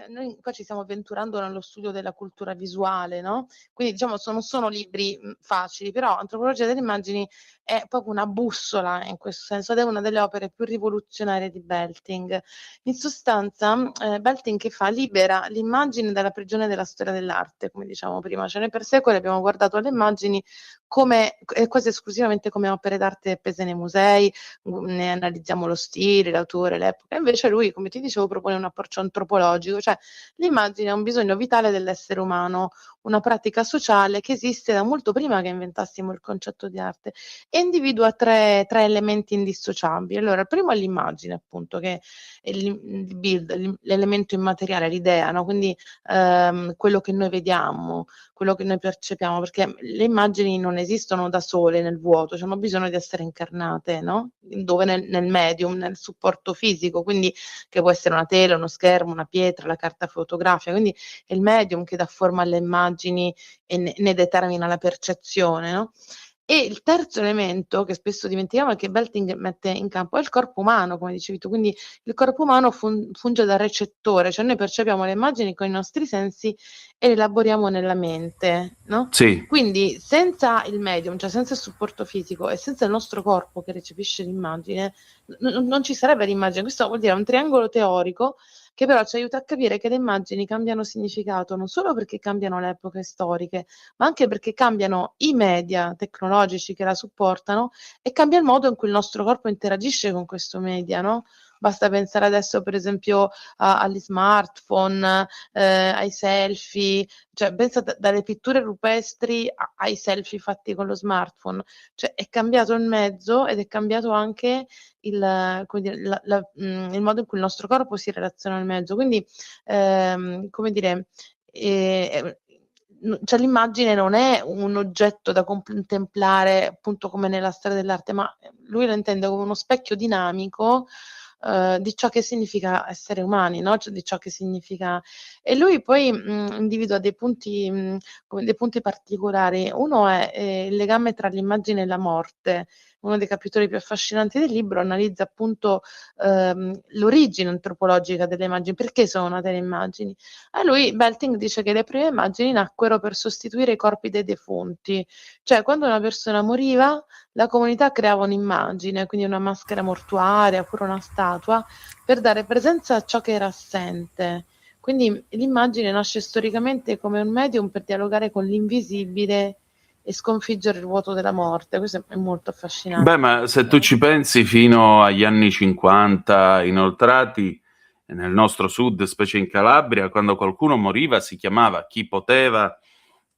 [SPEAKER 11] Noi qua ci stiamo avventurando nello studio della cultura visuale, no? Quindi diciamo non sono libri facili, però Antropologia delle immagini è proprio una bussola in questo senso, ed è una delle opere più rivoluzionarie di Belting. In sostanza Belting che fa? Libera l'immagine dalla prigione della storia dell'arte, come diciamo prima, cioè noi per secoli abbiamo guardato alle immagini come quasi esclusivamente come opere d'arte appese nei musei, ne analizziamo lo stile, l'autore, l'epoca. Invece lui, come ti dicevo, propone un approccio antropologico, cioè l'immagine è un bisogno vitale dell'essere umano, una pratica sociale che esiste da molto prima che inventassimo il concetto di arte, e individua tre elementi indissociabili. Allora, il primo è l'immagine, appunto, che è il build, l'elemento immateriale, l'idea, no? Quindi quello che noi vediamo, quello che noi percepiamo, perché le immagini non esistono da sole nel vuoto, hanno bisogno di essere incarnate, no? Dove nel medium, nel supporto fisico, quindi che può essere una tela, uno schermo, una pietra, la carta fotografica, quindi è il medium che dà forma alle immagini e ne determina la percezione, no? E il terzo elemento che spesso dimentichiamo e che Belting mette in campo è il corpo umano, come dicevi tu, quindi il corpo umano funge da recettore, cioè noi percepiamo le immagini con i nostri sensi e le elaboriamo nella mente, no?
[SPEAKER 2] Sì.
[SPEAKER 11] Quindi senza il medium, cioè senza il supporto fisico e senza il nostro corpo che recepisce l'immagine, non ci sarebbe l'immagine. Questo vuol dire un triangolo teorico che però ci aiuta a capire che le immagini cambiano significato non solo perché cambiano le epoche storiche, ma anche perché cambiano i media tecnologici che la supportano e cambia il modo in cui il nostro corpo interagisce con questo media, no? Basta pensare adesso per esempio agli smartphone, ai selfie, cioè pensa dalle pitture rupestri ai selfie fatti con lo smartphone, cioè è cambiato il mezzo ed è cambiato anche il modo in cui il nostro corpo si relaziona al mezzo. Quindi, come dire, cioè l'immagine non è un oggetto da contemplare appunto come nella storia dell'arte, ma lui la intende come uno specchio dinamico di ciò che significa essere umani, no? Cioè di ciò che significa. E lui poi individua dei punti, come dei punti particolari. Uno è il legame tra l'immagine e la morte. Uno dei capitoli più affascinanti del libro analizza appunto l'origine antropologica delle immagini, perché sono nate le immagini. A lui Belting dice che le prime immagini nacquero per sostituire i corpi dei defunti, cioè quando una persona moriva la comunità creava un'immagine, quindi una maschera mortuaria oppure una statua, per dare presenza a ciò che era assente. Quindi l'immagine nasce storicamente come un medium per dialogare con l'invisibile e sconfiggere il vuoto della morte. Questo è molto affascinante.
[SPEAKER 2] Beh, ma se tu ci pensi, fino agli anni 50 inoltrati, nel nostro sud, specie in Calabria, quando qualcuno moriva si chiamava, chi poteva,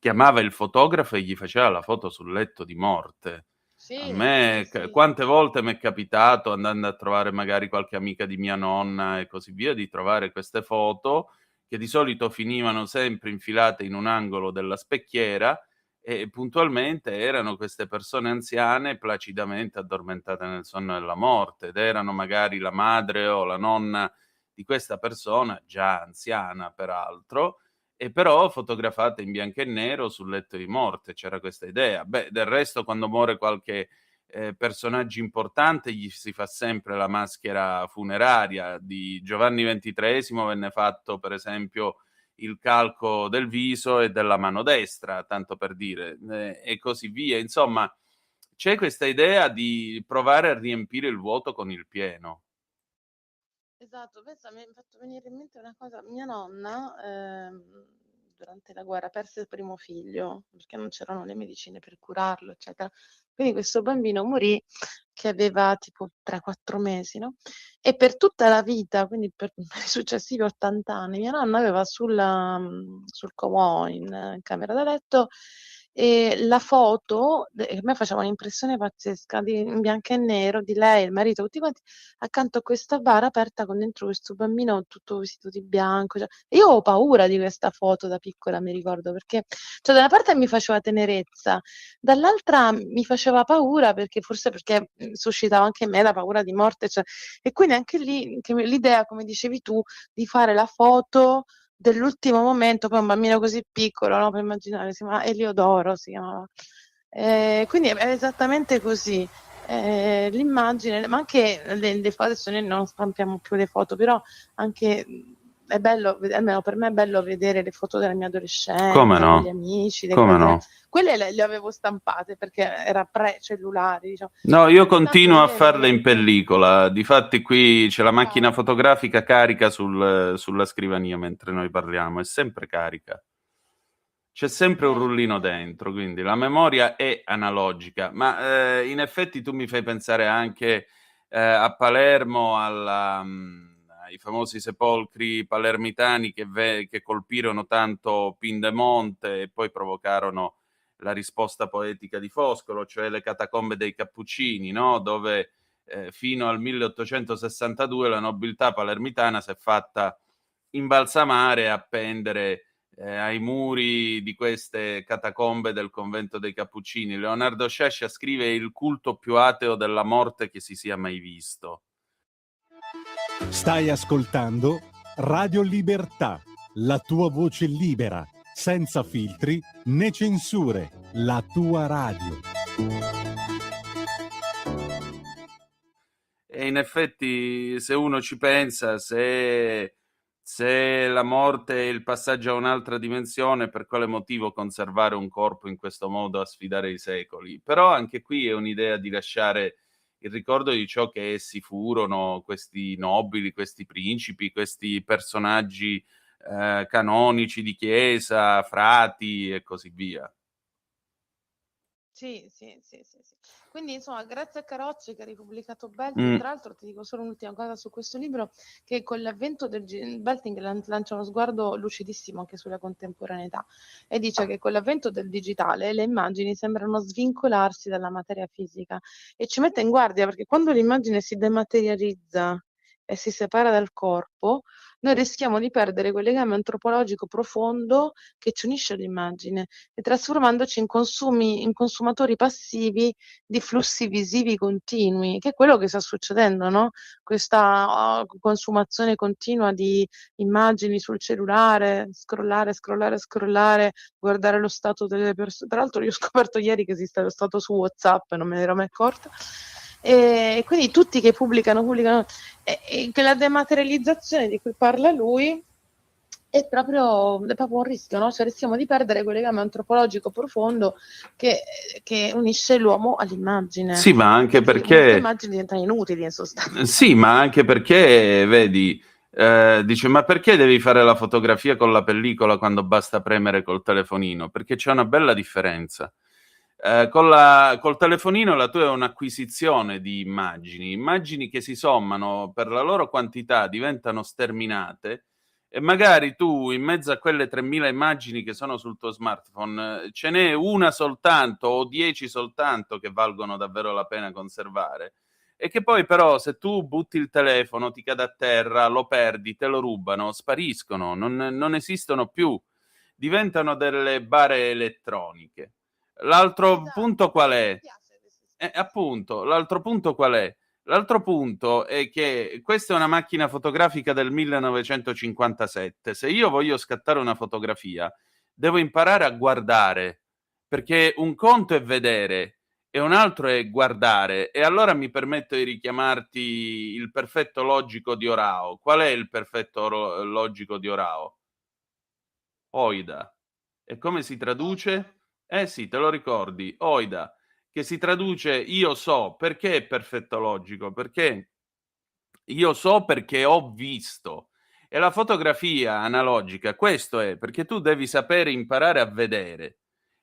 [SPEAKER 2] chiamava il fotografo e gli faceva la foto sul letto di morte.
[SPEAKER 11] Sì,
[SPEAKER 2] A me,
[SPEAKER 11] sì.
[SPEAKER 2] quante volte mi è capitato, andando a trovare magari qualche amica di mia nonna e così via, di trovare queste foto che di solito finivano sempre infilate in un angolo della specchiera e puntualmente erano queste persone anziane placidamente addormentate nel sonno della morte ed erano magari la madre o la nonna di questa persona, già anziana peraltro, e però fotografate in bianco e nero sul letto di morte. C'era questa idea. Beh, del resto quando muore qualche personaggio importante gli si fa sempre la maschera funeraria. Di Giovanni XXIII venne fatto per esempio il calco del viso e della mano destra, tanto per dire, e così via. Insomma, c'è questa idea di provare a riempire il vuoto con il pieno.
[SPEAKER 11] Esatto, pensa, mi è fatto venire in mente una cosa. Mia nonna, durante la guerra, perse il primo figlio perché non c'erano le medicine per curarlo, eccetera. Quindi questo bambino morì che aveva tipo 3-4 mesi, no? E per tutta la vita, quindi per i successivi 80 anni, mia nonna aveva sul comò in camera da letto la foto, a me faceva un'impressione pazzesca, in bianco e nero, di lei, il marito, tutti quanti accanto a questa bara aperta con dentro questo bambino tutto vestito di bianco. Cioè, io ho paura di questa foto da piccola, mi ricordo, perché cioè, da una parte mi faceva tenerezza, dall'altra mi faceva paura perché forse perché suscitava anche in me la paura di morte. Cioè, e quindi anche lì l'idea, come dicevi tu, di fare la foto dell'ultimo momento, poi un bambino così piccolo, no? Per immaginare, si chiama Eliodoro, si chiamava. Quindi è esattamente così. L'immagine, ma anche le foto, adesso noi non stampiamo più le foto, però anche è bello, almeno per me è bello vedere le foto della mia adolescenza,
[SPEAKER 2] Come no?
[SPEAKER 11] degli amici,
[SPEAKER 2] Come no?
[SPEAKER 11] Quelle le avevo stampate perché era pre-cellulari, diciamo.
[SPEAKER 2] No, io continuo a farle in pellicola. Difatti qui c'è la macchina fotografica carica sulla scrivania mentre noi parliamo, è sempre carica. C'è sempre un rullino dentro, quindi la memoria è analogica, ma in effetti tu mi fai pensare anche a Palermo, ai famosi sepolcri palermitani che colpirono tanto Pindemonte e poi provocarono la risposta poetica di Foscolo, cioè le catacombe dei Cappuccini, no? Dove fino al 1862 la nobiltà palermitana si è fatta imbalsamare e appendere ai muri di queste catacombe del convento dei Cappuccini. Leonardo Sciascia scrive: il culto più ateo della morte che si sia mai visto.
[SPEAKER 1] Stai ascoltando Radio Libertà, la tua voce libera, senza filtri né censure, la tua radio.
[SPEAKER 2] E in effetti, se uno ci pensa, se la morte è il passaggio a un'altra dimensione, per quale motivo conservare un corpo in questo modo a sfidare i secoli? Però anche qui è un'idea di lasciare il ricordo di ciò che essi furono, questi nobili, questi principi, questi personaggi canonici di chiesa, frati e così via.
[SPEAKER 11] Sì. Quindi insomma, grazie a Carocci che ha ripubblicato Belting. Tra l'altro ti dico solo un'ultima cosa su questo libro, che con l'avvento del Belting lancia uno sguardo lucidissimo anche sulla contemporaneità e dice che con l'avvento del digitale le immagini sembrano svincolarsi dalla materia fisica e ci mette in guardia, perché quando l'immagine si dematerializza e si separa dal corpo, noi rischiamo di perdere quel legame antropologico profondo che ci unisce all'immagine e trasformandoci in consumatori passivi di flussi visivi continui, che è quello che sta succedendo, no? Questa consumazione continua di immagini sul cellulare, scrollare, guardare lo stato delle persone. Tra l'altro io ho scoperto ieri che esiste lo stato su WhatsApp, non me ne ero mai accorta. E quindi tutti che pubblicano e che la dematerializzazione di cui parla lui è proprio un rischio, no? Cioè rischiamo di perdere quel legame antropologico profondo che unisce l'uomo all'immagine.
[SPEAKER 2] Sì, ma anche perché
[SPEAKER 11] molte immagini diventano inutili in sostanza.
[SPEAKER 2] Sì, ma anche perché, vedi, dice, ma perché devi fare la fotografia con la pellicola quando basta premere col telefonino? Perché c'è una bella differenza. Col telefonino la tua è un'acquisizione di immagini che si sommano per la loro quantità, diventano sterminate e magari tu in mezzo a quelle 3000 immagini che sono sul tuo smartphone ce n'è una soltanto o 10 soltanto che valgono davvero la pena conservare e che poi però se tu butti il telefono, ti cade a terra, lo perdi, te lo rubano, spariscono, non esistono più, diventano delle bare elettroniche. L'altro punto qual è? Appunto, l'altro punto qual è? L'altro punto è che questa è una macchina fotografica del 1957. Se io voglio scattare una fotografia, devo imparare a guardare, perché un conto è vedere e un altro è guardare. E allora mi permetto di richiamarti il perfetto logico di Orao. Qual è il perfetto logico di Orao? Oida. E come si traduce? Sì, te lo ricordi, oida, che si traduce io so. Perché è perfetto logico? Perché io so perché ho visto. E la fotografia analogica, questo è, perché tu devi sapere imparare a vedere.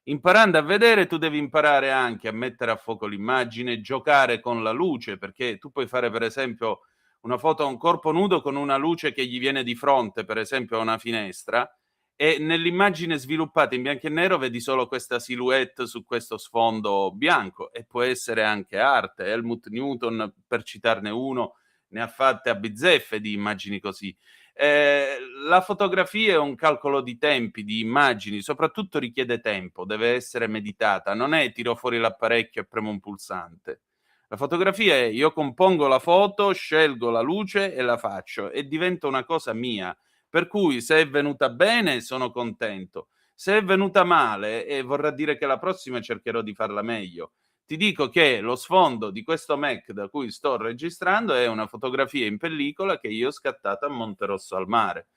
[SPEAKER 2] Imparando a vedere tu devi imparare anche a mettere a fuoco l'immagine, giocare con la luce, perché tu puoi fare per esempio una foto a un corpo nudo con una luce che gli viene di fronte, per esempio a una finestra, e nell'immagine sviluppata in bianco e nero vedi solo questa silhouette su questo sfondo bianco e può essere anche arte. Helmut Newton, per citarne uno, ne ha fatte a bizzeffe di immagini così. La fotografia è un calcolo di tempi, di immagini, soprattutto richiede tempo, deve essere meditata, non è tiro fuori l'apparecchio e premo un pulsante. La fotografia è io compongo la foto, scelgo la luce e la faccio e diventa una cosa mia. Per cui se è venuta bene sono contento, se è venuta male vorrà dire che la prossima cercherò di farla meglio. Ti dico che lo sfondo di questo Mac da cui sto registrando è una fotografia in pellicola che io ho scattato a Monterosso al Mare,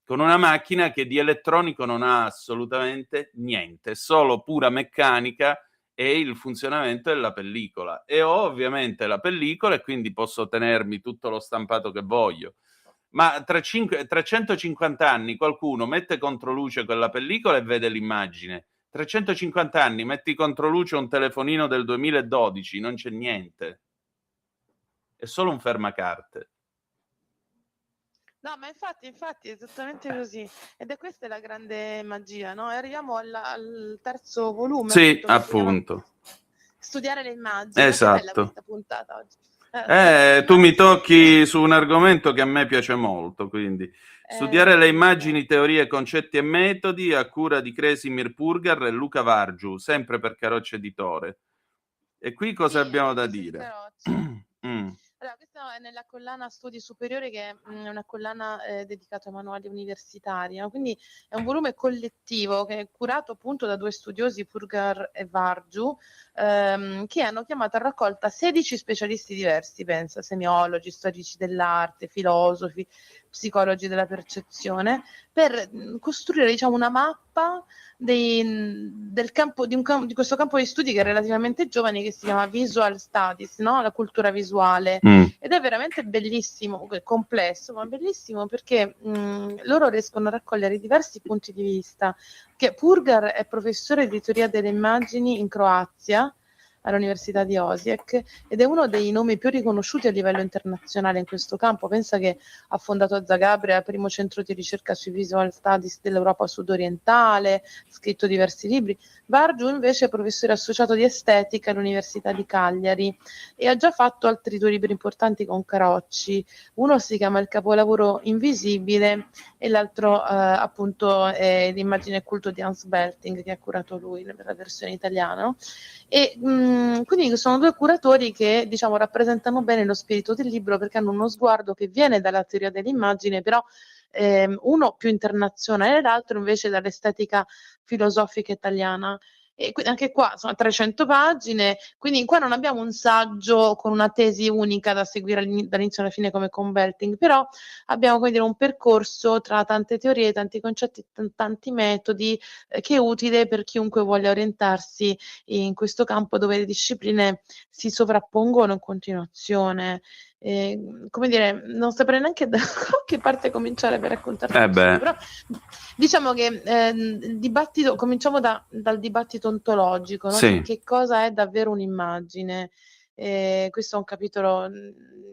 [SPEAKER 2] con una macchina che di elettronico non ha assolutamente niente, solo pura meccanica e il funzionamento della pellicola. E ho ovviamente la pellicola e quindi posso tenermi tutto lo stampato che voglio. Ma tra 150 anni qualcuno mette contro luce quella pellicola e vede l'immagine. 350 anni metti contro luce un telefonino del 2012, non c'è niente. È solo un fermacarte.
[SPEAKER 11] No, ma infatti è esattamente così. Ed è questa la grande magia, no? E arriviamo al terzo volume.
[SPEAKER 2] Sì, appunto.
[SPEAKER 11] Studiare le immagini.
[SPEAKER 2] Esatto.
[SPEAKER 11] Che bella questa puntata oggi.
[SPEAKER 2] Tu mi tocchi su un argomento che a me piace molto, quindi studiare le immagini, teorie, concetti e metodi a cura di Cresimir Purgar e Luca Vargiu, sempre per Carocci Editore. E qui cosa abbiamo da dire?
[SPEAKER 11] Allora, questa è nella collana Studi Superiori, che è una collana dedicata ai manuali universitari, no? Quindi è un volume collettivo che è curato appunto da due studiosi, Purgar e Vargiu, che hanno chiamato a raccolta 16 specialisti diversi, pensa, semiologi, storici dell'arte, filosofi, psicologi della percezione, per costruire, diciamo, una mappa del campo, di questo campo di studi che è relativamente giovane, che si chiama Visual Studies, no? La cultura visuale. Ed è veramente bellissimo, complesso, ma bellissimo, perché loro riescono a raccogliere diversi punti di vista. Che Purgar è professore di teoria delle immagini in Croazia, all'Università di Osijek, ed è uno dei nomi più riconosciuti a livello internazionale in questo campo. Pensa che ha fondato a Zagabria il primo centro di ricerca sui visual studies dell'Europa sudorientale, ha scritto diversi libri. Vargiu invece è professore associato di estetica all'Università di Cagliari e ha già fatto altri 2 libri importanti con Carocci. Uno si chiama Il capolavoro invisibile e l'altro appunto è L'immagine e culto di Hans Belting, che ha curato lui nella versione italiana, no? E quindi sono 2 curatori che, diciamo, rappresentano bene lo spirito del libro, perché hanno uno sguardo che viene dalla teoria dell'immagine, però uno più internazionale e l'altro invece dall'estetica filosofica italiana. E anche qua sono 300 pagine, quindi qua non abbiamo un saggio con una tesi unica da seguire dall'inizio alla fine come con Belting, però abbiamo, come dire, un percorso tra tante teorie, tanti concetti, tanti metodi, che è utile per chiunque voglia orientarsi in questo campo dove le discipline si sovrappongono in continuazione. Come dire, non saprei neanche da che parte cominciare per raccontarti questo, però diciamo che il dibattito, cominciamo dal dibattito ontologico, no?
[SPEAKER 2] Sì.
[SPEAKER 11] Che cosa è davvero un'immagine? Questo è un capitolo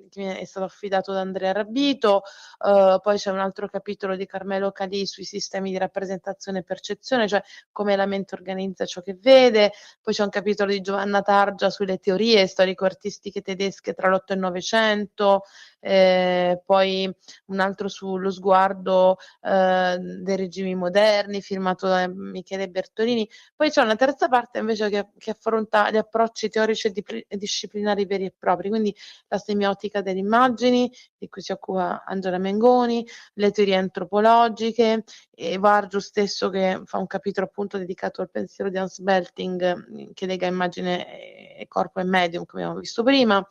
[SPEAKER 11] che mi è stato affidato da Andrea Rabbito, poi c'è un altro capitolo di Carmelo Calì sui sistemi di rappresentazione e percezione, cioè come la mente organizza ciò che vede, poi c'è un capitolo di Giovanna Targia sulle teorie storico-artistiche tedesche tra l'8 e il 900, poi un altro sullo sguardo dei regimi moderni, firmato da Michele Bertolini. Poi c'è una terza parte invece che affronta gli approcci teorici e disciplinari veri e propri, quindi la semiotica delle immagini, di cui si occupa Angela Mengoni, le teorie antropologiche, e Vargiu stesso che fa un capitolo appunto dedicato al pensiero di Hans Belting, che lega immagine e corpo e medium, come abbiamo visto prima.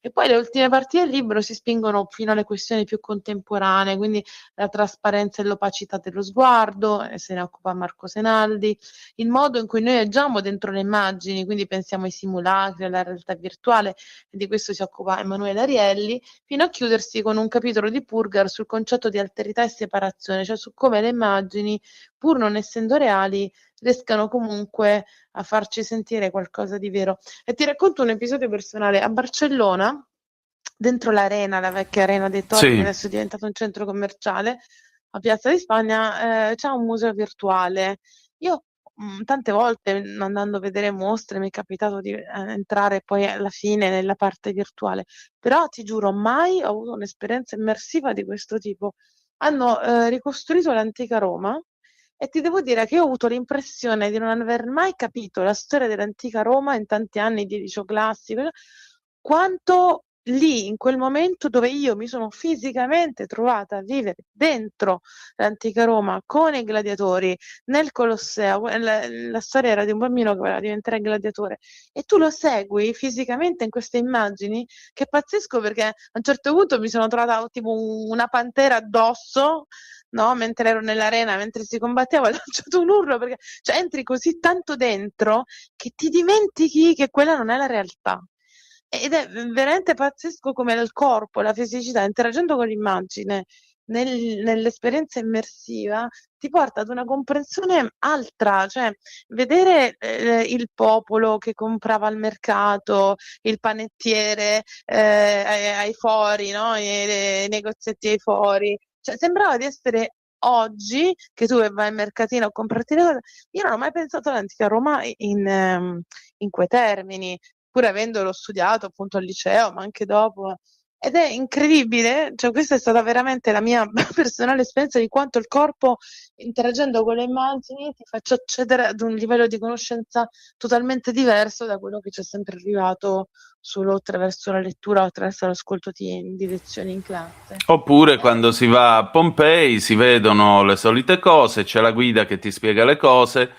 [SPEAKER 11] E poi le ultime parti del libro si spingono fino alle questioni più contemporanee, quindi la trasparenza e l'opacità dello sguardo, e se ne occupa Marco Senaldi, il modo in cui noi agiamo dentro le immagini, quindi pensiamo ai simulacri, alla realtà virtuale, e di questo si occupa Emanuele Arielli, fino a chiudersi con un capitolo di Purgar sul concetto di alterità e separazione, cioè su come le immagini, pur non essendo reali, riescano comunque a farci sentire qualcosa di vero. E ti racconto un episodio personale. A Barcellona, dentro l'arena, la vecchia arena dei Topi, che adesso è diventato un centro commerciale, a Piazza di Spagna, c'è un museo virtuale. Io tante volte, andando a vedere mostre, mi è capitato di entrare poi alla fine nella parte virtuale, però ti giuro, mai ho avuto un'esperienza immersiva di questo tipo. Hanno ricostruito l'antica Roma e ti devo dire che io ho avuto l'impressione di non aver mai capito la storia dell'antica Roma in tanti anni di liceo classico, quanto lì, in quel momento dove io mi sono fisicamente trovata a vivere dentro l'antica Roma con i gladiatori nel Colosseo. La storia era di un bambino che voleva diventare gladiatore e tu lo segui fisicamente in queste immagini, che è pazzesco, perché a un certo punto mi sono trovata tipo una pantera addosso, no? Mentre ero nell'arena, mentre si combatteva, ho lanciato un urlo, perché cioè, entri così tanto dentro che ti dimentichi che quella non è la realtà. Ed è veramente pazzesco come il corpo, la fisicità, interagendo con l'immagine nell'esperienza immersiva, ti porta ad una comprensione altra, cioè vedere il popolo che comprava al mercato, il panettiere ai fori, no? I negozietti ai fori, cioè sembrava di essere oggi, che tu vai al mercatino a comprarti le cose. Io non ho mai pensato all'antica Roma in quei termini, pur avendolo studiato appunto al liceo, ma anche dopo. Ed è incredibile, cioè questa è stata veramente la mia personale esperienza di quanto il corpo, interagendo con le immagini, ti faccia accedere ad un livello di conoscenza totalmente diverso da quello che ci è sempre arrivato solo attraverso la lettura o attraverso l'ascolto di lezioni in classe.
[SPEAKER 2] Oppure quando si va a Pompei si vedono le solite cose, c'è la guida che ti spiega le cose,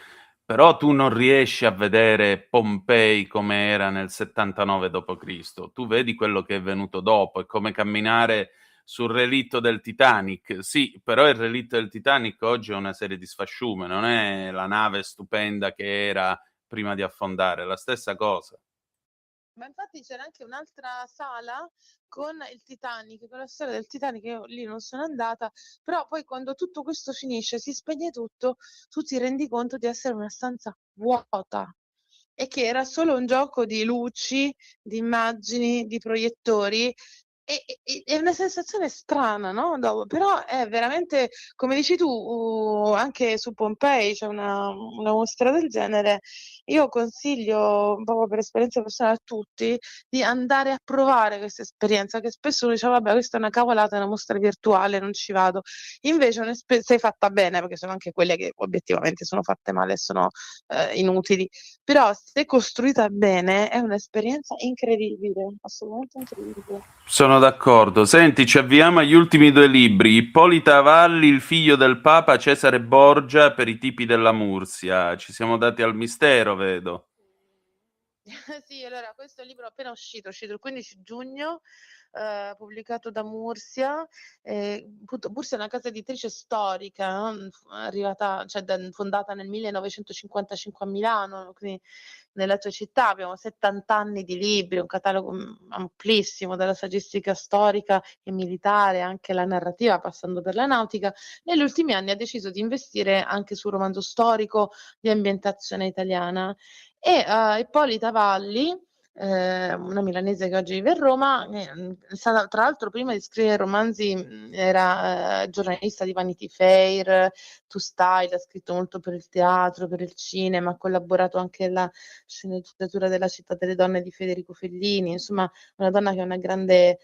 [SPEAKER 2] però tu non riesci a vedere Pompei come era nel 79 d.C., tu vedi quello che è venuto dopo, è come camminare sul relitto del Titanic. Sì, però il relitto del Titanic oggi è una serie di sfasciume, non è la nave stupenda che era prima di affondare, è la stessa cosa.
[SPEAKER 11] Ma infatti c'era anche un'altra sala con il Titanic, con la storia del Titanic, io lì non sono andata, però poi quando tutto questo finisce, si spegne tutto, tu ti rendi conto di essere in una stanza vuota e che era solo un gioco di luci, di immagini, di proiettori. È una sensazione strana, no? Però è veramente, come dici tu, anche su Pompei c'è una mostra del genere. Io consiglio, proprio per esperienza personale, a tutti di andare a provare questa esperienza, che spesso uno dice, vabbè, questa è una cavolata, è una mostra virtuale, non ci vado. Invece se è fatta bene, perché sono anche quelle che obiettivamente sono fatte male e sono inutili, però se costruita bene è un'esperienza incredibile, assolutamente incredibile.
[SPEAKER 2] Sono d'accordo. Senti, ci avviamo agli ultimi 2 libri. Ippolita Avalli, il figlio del Papa, Cesare Borgia, per i tipi della Mursia. Ci siamo dati al mistero, vedo.
[SPEAKER 11] Sì, allora questo è un libro appena uscito il 15 giugno, pubblicato da Mursia. Appunto, Mursia è una casa editrice storica, no? Arrivata, cioè fondata nel 1955 a Milano, quindi nella tua città. Abbiamo 70 anni di libri, un catalogo amplissimo, dalla saggistica storica e militare, anche la narrativa, passando per la nautica. Negli ultimi anni ha deciso di investire anche sul romanzo storico di ambientazione italiana. E Ippolita Avalli, una milanese che oggi vive a Roma, è stata, tra l'altro, prima di scrivere romanzi, era giornalista di Vanity Fair, To Style, ha scritto molto per il teatro, per il cinema, ha collaborato anche alla sceneggiatura della Città delle donne di Federico Fellini. Insomma, una donna che ha una grande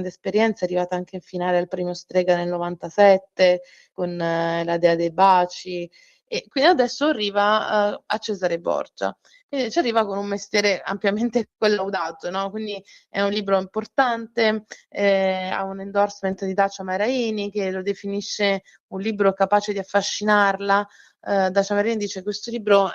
[SPEAKER 11] esperienza, è arrivata anche in finale al premio Strega nel 97 con La Dea dei Baci. E quindi adesso arriva a Cesare Borgia, quindi ci arriva con un mestiere ampiamente collaudato, no? Quindi è un libro importante, ha un endorsement di Dacia Maraini che lo definisce un libro capace di affascinarla. Dacia Maraini dice che questo libro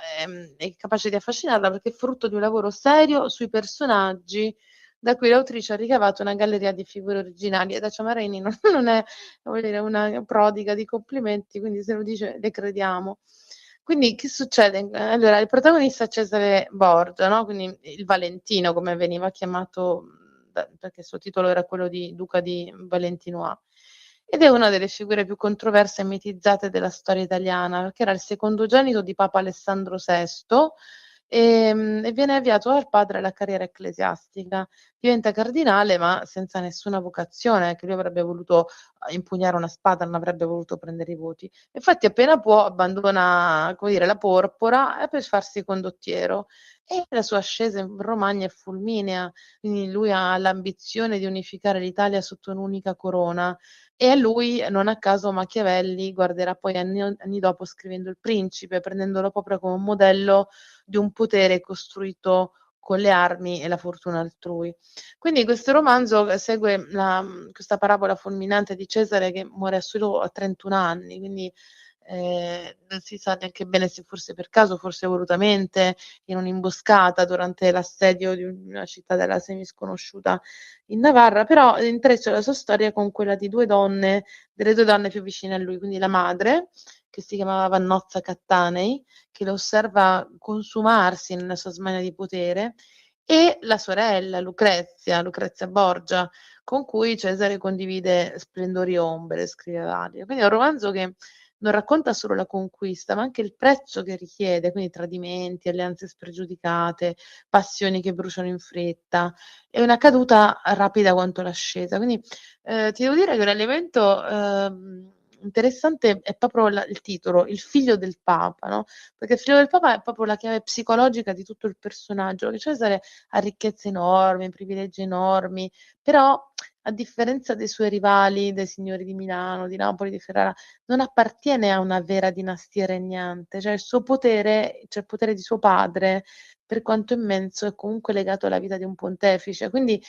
[SPEAKER 11] è capace di affascinarla perché è frutto di un lavoro serio sui personaggi, da cui l'autrice ha ricavato una galleria di figure originali. E Dacia Maraini non è, voglio dire, una prodiga di complimenti, quindi se lo dice le crediamo. Quindi che succede? Allora, il protagonista è Cesare Borgia, no? Quindi il Valentino, come veniva chiamato, perché il suo titolo era quello di Duca di Valentinois. Ed è una delle figure più controverse e mitizzate della storia italiana, perché era il secondogenito di Papa Alessandro VI, e viene avviato dal padre alla carriera ecclesiastica. Diventa cardinale, ma senza nessuna vocazione, che lui avrebbe voluto impugnare una spada, non avrebbe voluto prendere i voti. Infatti appena può abbandona, come dire, la porpora per farsi condottiero, e la sua ascesa in Romagna è fulminea, quindi lui ha l'ambizione di unificare l'Italia sotto un'unica corona. E a lui, non a caso, Machiavelli guarderà poi anni dopo scrivendo Il Principe, prendendolo proprio come un modello di un potere costruito con le armi e la fortuna altrui. Quindi questo romanzo segue questa parabola fulminante di Cesare che muore solo a 31 anni, quindi non si sa neanche bene se forse per caso, forse volutamente, in un'imboscata durante l'assedio di una cittadella semisconosciuta in Navarra, però intreccia la sua storia con quella di delle 2 donne più vicine a lui, quindi la madre, che si chiamava Vannozza Cattanei, che lo osserva consumarsi nella sua smania di potere, e la sorella Lucrezia Borgia, con cui Cesare condivide splendori e ombre, scrive Vario. Quindi è un romanzo che non racconta solo la conquista, ma anche il prezzo che richiede, quindi tradimenti, alleanze spregiudicate, passioni che bruciano in fretta, e una caduta rapida quanto l'ascesa. Quindi ti devo dire che un elemento interessante è proprio il titolo, Il figlio del Papa, no? Perché il figlio del Papa è proprio la chiave psicologica di tutto il personaggio, che Cesare ha ricchezze enormi, privilegi enormi, però a differenza dei suoi rivali, dei signori di Milano, di Napoli, di Ferrara, non appartiene a una vera dinastia regnante, cioè il suo potere, cioè il potere di suo padre, per quanto immenso, è comunque legato alla vita di un pontefice. Quindi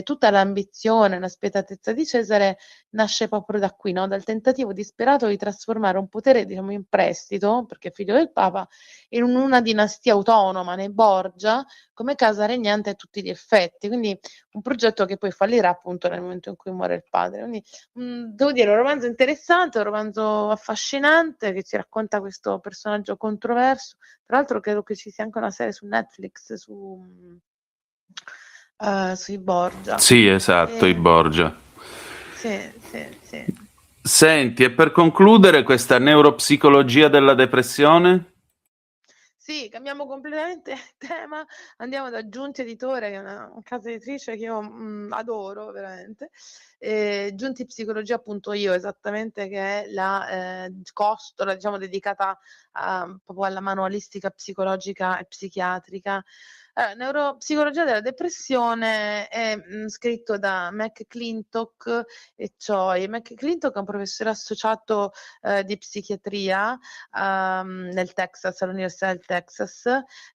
[SPEAKER 11] tutta l'ambizione, la spietatezza di Cesare nasce proprio da qui, no? Dal tentativo disperato di trasformare un potere, diciamo, in prestito, perché è figlio del Papa, in una dinastia autonoma nei Borgia, come casa regnante a tutti gli effetti. Quindi un progetto che poi fallirà appunto nel momento in cui muore il padre. Quindi devo dire, un romanzo interessante, un romanzo affascinante che ci racconta questo personaggio controverso. Tra l'altro credo che ci sia anche una serie su Netflix sui Borgia.
[SPEAKER 2] Sì, esatto, i Borgia.
[SPEAKER 11] Sì.
[SPEAKER 2] Senti, e per concludere questa neuropsicologia della depressione?
[SPEAKER 11] Sì, cambiamo completamente tema, andiamo da Giunti Editore, che è una casa editrice che io adoro veramente, giuntipsicologia.io esattamente, che è la costola, diciamo, dedicata proprio alla manualistica psicologica e psichiatrica. Neuropsicologia della depressione è scritto da McClintock e Choi. McClintock è un professore associato di psichiatria nel Texas, all'Università del Texas,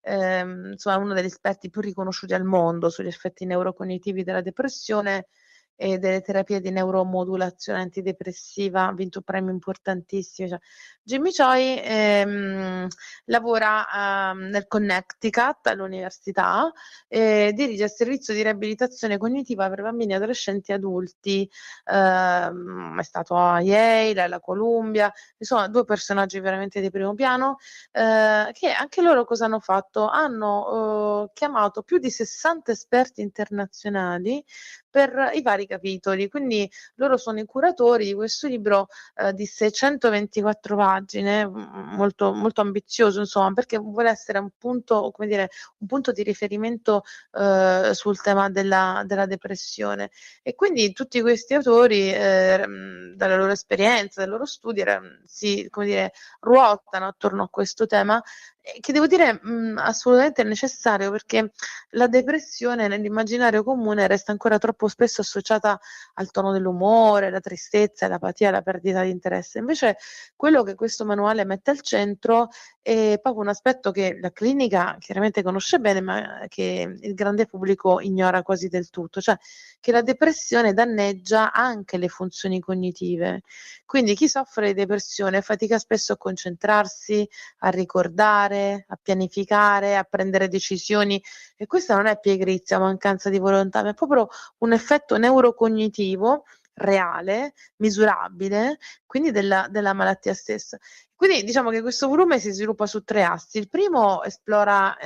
[SPEAKER 11] insomma uno degli esperti più riconosciuti al mondo sugli effetti neurocognitivi della depressione e delle terapie di neuromodulazione antidepressiva, ha vinto premi importantissimi. Cioè, Jimmy Choi lavora nel Connecticut all'università e dirige il servizio di riabilitazione cognitiva per bambini, adolescenti e adulti. È stato a Yale, alla Columbia, insomma 2 personaggi veramente di primo piano, che anche loro cosa hanno fatto? Hanno chiamato più di 60 esperti internazionali per i vari capitoli, quindi loro sono i curatori di questo libro di 624 pagine, molto, molto ambizioso, insomma, perché vuole essere un punto, come dire, un punto di riferimento sul tema della depressione. E quindi tutti questi autori, dalla loro esperienza, dai loro studi, si, come dire, ruotano attorno a questo tema, che devo dire assolutamente necessario, perché la depressione nell'immaginario comune resta ancora troppo spesso associata al tono dell'umore, alla tristezza, all'apatia, alla perdita di interesse. Invece quello che questo manuale mette al centro è proprio un aspetto che la clinica chiaramente conosce bene, ma che il grande pubblico ignora quasi del tutto, cioè che la depressione danneggia anche le funzioni cognitive. Quindi chi soffre di depressione fatica spesso a concentrarsi, a ricordare, a pianificare, a prendere decisioni, e questa non è pigrizia o mancanza di volontà, ma è proprio un effetto neurocognitivo reale, misurabile, quindi della malattia stessa. Quindi diciamo che questo volume si sviluppa su 3 assi. Il primo esplora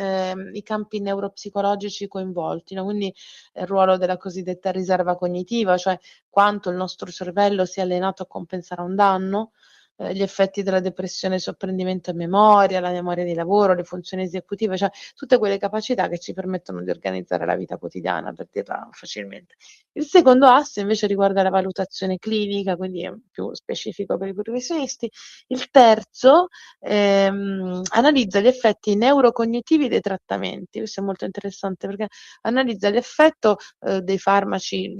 [SPEAKER 11] i campi neuropsicologici coinvolti, no? Quindi il ruolo della cosiddetta riserva cognitiva, cioè quanto il nostro cervello sia allenato a compensare un danno, gli effetti della depressione su apprendimento e memoria, la memoria di lavoro, le funzioni esecutive, cioè tutte quelle capacità che ci permettono di organizzare la vita quotidiana, per dirla facilmente. Il secondo asse invece riguarda la valutazione clinica, quindi è più specifico per i professionisti. Il terzo analizza gli effetti neurocognitivi dei trattamenti. Questo è molto interessante perché analizza l'effetto dei farmaci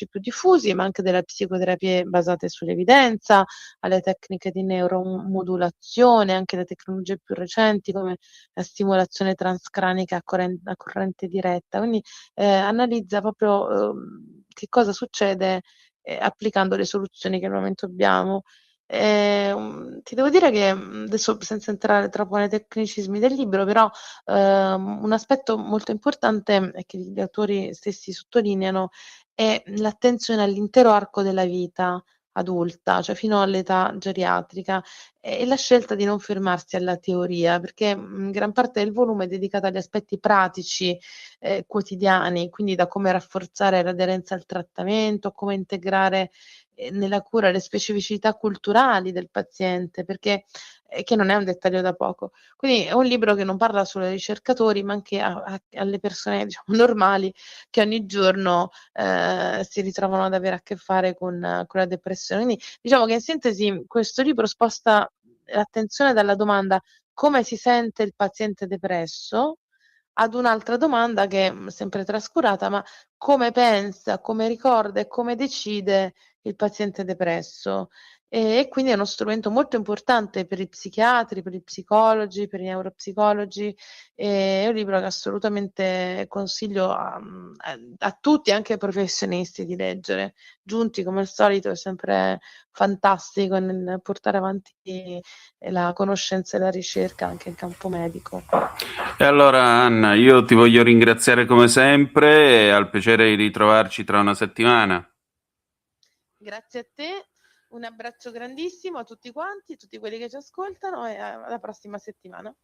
[SPEAKER 11] più diffusi, ma anche delle psicoterapie basate sull'evidenza, alle tecniche di neuromodulazione, anche le tecnologie più recenti come la stimolazione transcranica a corrente diretta. Quindi analizza proprio che cosa succede applicando le soluzioni che al momento abbiamo. Ti devo dire che adesso, senza entrare troppo nei tecnicismi del libro, però un aspetto molto importante e che gli autori stessi sottolineano è l'attenzione all'intero arco della vita adulta, cioè fino all'età geriatrica, e la scelta di non fermarsi alla teoria, perché gran parte del volume è dedicata agli aspetti pratici quotidiani, quindi da come rafforzare l'aderenza al trattamento, come integrare nella cura le specificità culturali del paziente, perché che non è un dettaglio da poco. Quindi è un libro che non parla solo ai ricercatori, ma anche alle persone, diciamo, normali, che ogni giorno si ritrovano ad avere a che fare con la depressione. Quindi diciamo che in sintesi questo libro sposta l'attenzione dalla domanda: come si sente il paziente depresso, ad un'altra domanda che è sempre trascurata, ma come pensa, come ricorda e come decide il paziente depresso. e quindi è uno strumento molto importante per i psichiatri, per i psicologi, per i neuropsicologi. È un libro che assolutamente consiglio a tutti, anche ai professionisti, di leggere. Giunti, come al solito, è sempre fantastico nel portare avanti la conoscenza e la ricerca anche in campo medico.
[SPEAKER 2] E allora, Anna, io ti voglio ringraziare come sempre e al piacere di ritrovarci tra una settimana.
[SPEAKER 11] Grazie a te, un abbraccio grandissimo a tutti quanti, tutti quelli che ci ascoltano, e alla prossima settimana.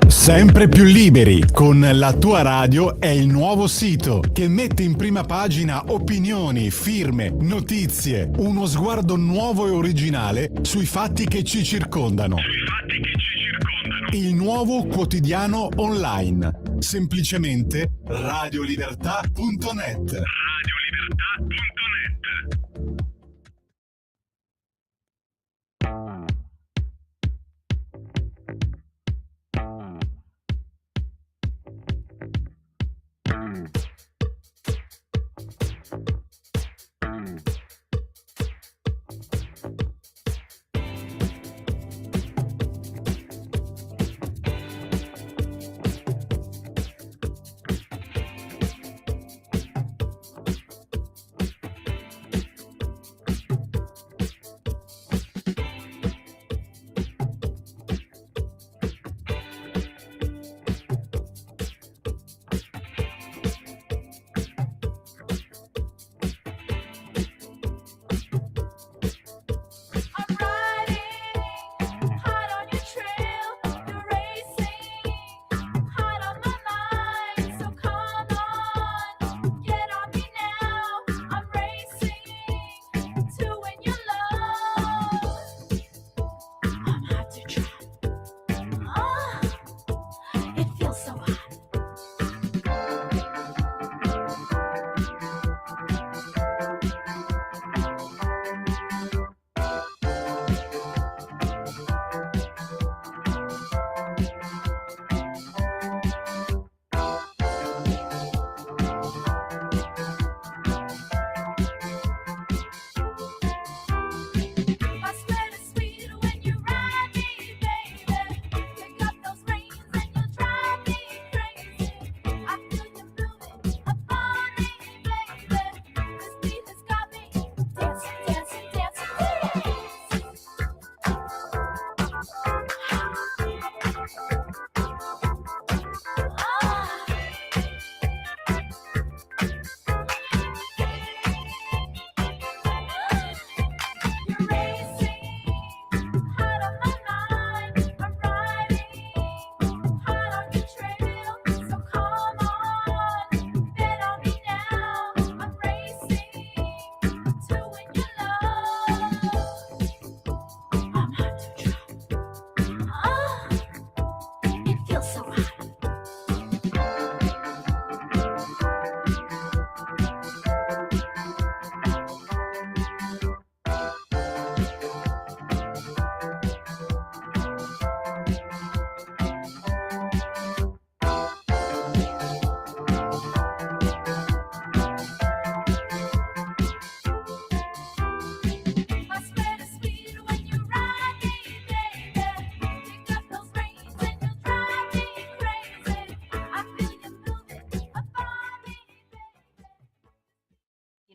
[SPEAKER 1] Sempre più liberi con La Tua Radio è il nuovo sito che mette in prima pagina opinioni, firme, notizie, uno sguardo nuovo e originale sui fatti che ci circondano. Il nuovo quotidiano online. Semplicemente radiolibertà.net.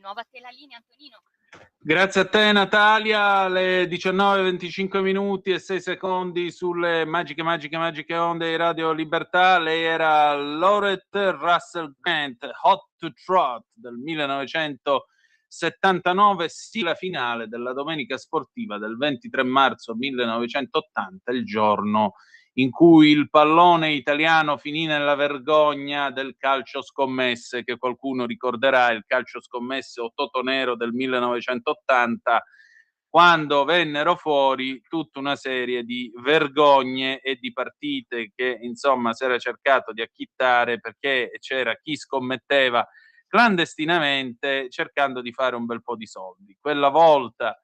[SPEAKER 4] nuovo a te la linea, Antonino.
[SPEAKER 2] Grazie a te Natalia, alle 19:25 minuti e 6 secondi sulle magiche onde di Radio Libertà. Lei era Laurette Russell Grant, Hot to Trot del 1979, sigla finale della domenica sportiva del 23 marzo 1980, il giorno in cui il pallone italiano finì nella vergogna del calcio scommesse, che qualcuno ricorderà, il calcio scommesse o Totonero del 1980, quando vennero fuori tutta una serie di vergogne e di partite che insomma si era cercato di acchittare, perché c'era chi scommetteva clandestinamente cercando di fare un bel po' di soldi. Quella volta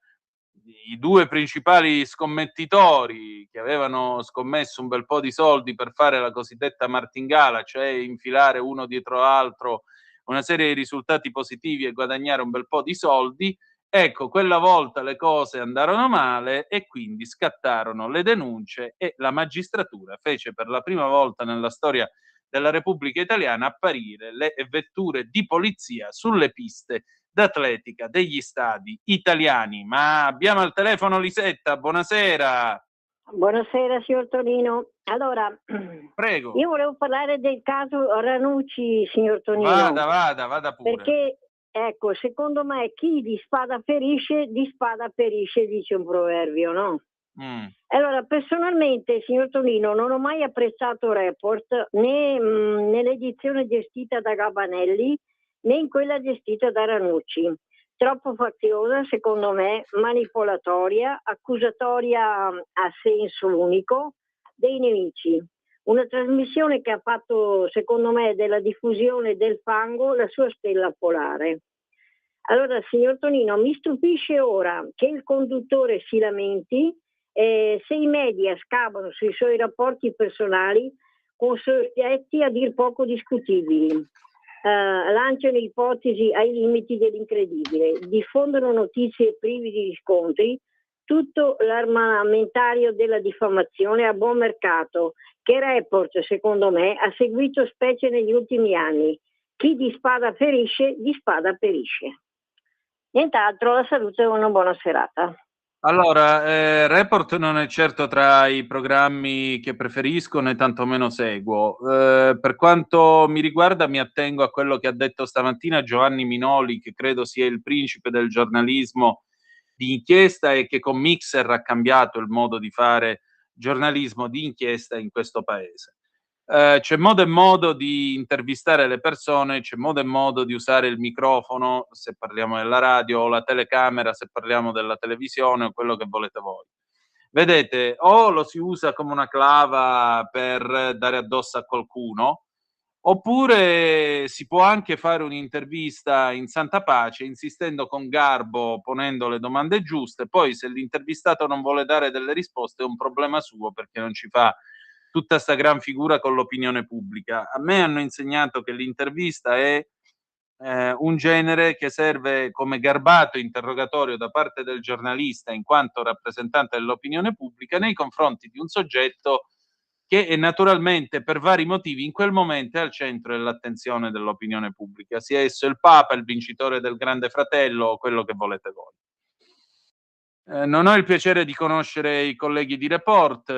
[SPEAKER 2] i due principali scommettitori che avevano scommesso un bel po' di soldi per fare la cosiddetta martingala, cioè infilare uno dietro l'altro una serie di risultati positivi e guadagnare un bel po' di soldi, Ecco, quella volta le cose andarono male e quindi scattarono le denunce e la magistratura fece per la prima volta nella storia della Repubblica Italiana apparire le vetture di polizia sulle piste d'atletica degli stadi italiani. Ma abbiamo al telefono Lisetta, buonasera.
[SPEAKER 12] Buonasera signor Tonino. Allora,
[SPEAKER 2] prego.
[SPEAKER 12] Io volevo parlare del caso Ranucci, signor Tonino.
[SPEAKER 2] Vada pure.
[SPEAKER 12] Perché, ecco, secondo me chi di spada ferisce, dice un proverbio, no? Allora, personalmente, signor Tonino, non ho mai apprezzato Report né nell'edizione gestita da Gabanelli né in quella gestita da Ranucci. Troppo faziosa, secondo me, manipolatoria, accusatoria a senso unico dei nemici. Una trasmissione che ha fatto, secondo me, della diffusione del fango la sua stella polare. Allora, signor Tonino, mi stupisce ora che il conduttore si lamenti se i media scavano sui suoi rapporti personali con soggetti a dir poco discutibili. Lanciano ipotesi ai limiti dell'incredibile, diffondono notizie prive di riscontri, tutto l'armamentario della diffamazione a buon mercato, che Report, secondo me, ha seguito specie negli ultimi anni. Chi di spada ferisce, di spada perisce. Nient'altro, la salute e una buona serata.
[SPEAKER 2] Allora, Report non è certo tra i programmi che preferisco né tantomeno seguo. Per quanto mi riguarda mi attengo a quello che ha detto stamattina Giovanni Minoli, che credo sia il principe del giornalismo di inchiesta e che con Mixer ha cambiato il modo di fare giornalismo di inchiesta in questo paese. C'è modo e modo di intervistare le persone, c'è modo e modo di usare il microfono se parliamo della radio o la telecamera se parliamo della televisione o quello che volete voi. Vedete, o lo si usa come una clava per dare addosso a qualcuno, oppure si può anche fare un'intervista in santa pace, insistendo con garbo, ponendo le domande giuste. Poi se l'intervistato non vuole dare delle risposte è un problema suo, perché non ci fa tutta sta gran figura con l'opinione pubblica. A me hanno insegnato che l'intervista è un genere che serve come garbato interrogatorio da parte del giornalista in quanto rappresentante dell'opinione pubblica nei confronti di un soggetto che è naturalmente per vari motivi in quel momento è al centro dell'attenzione dell'opinione pubblica, sia esso il Papa, il vincitore del Grande Fratello o quello che volete voi. Non ho il piacere di conoscere i colleghi di Report,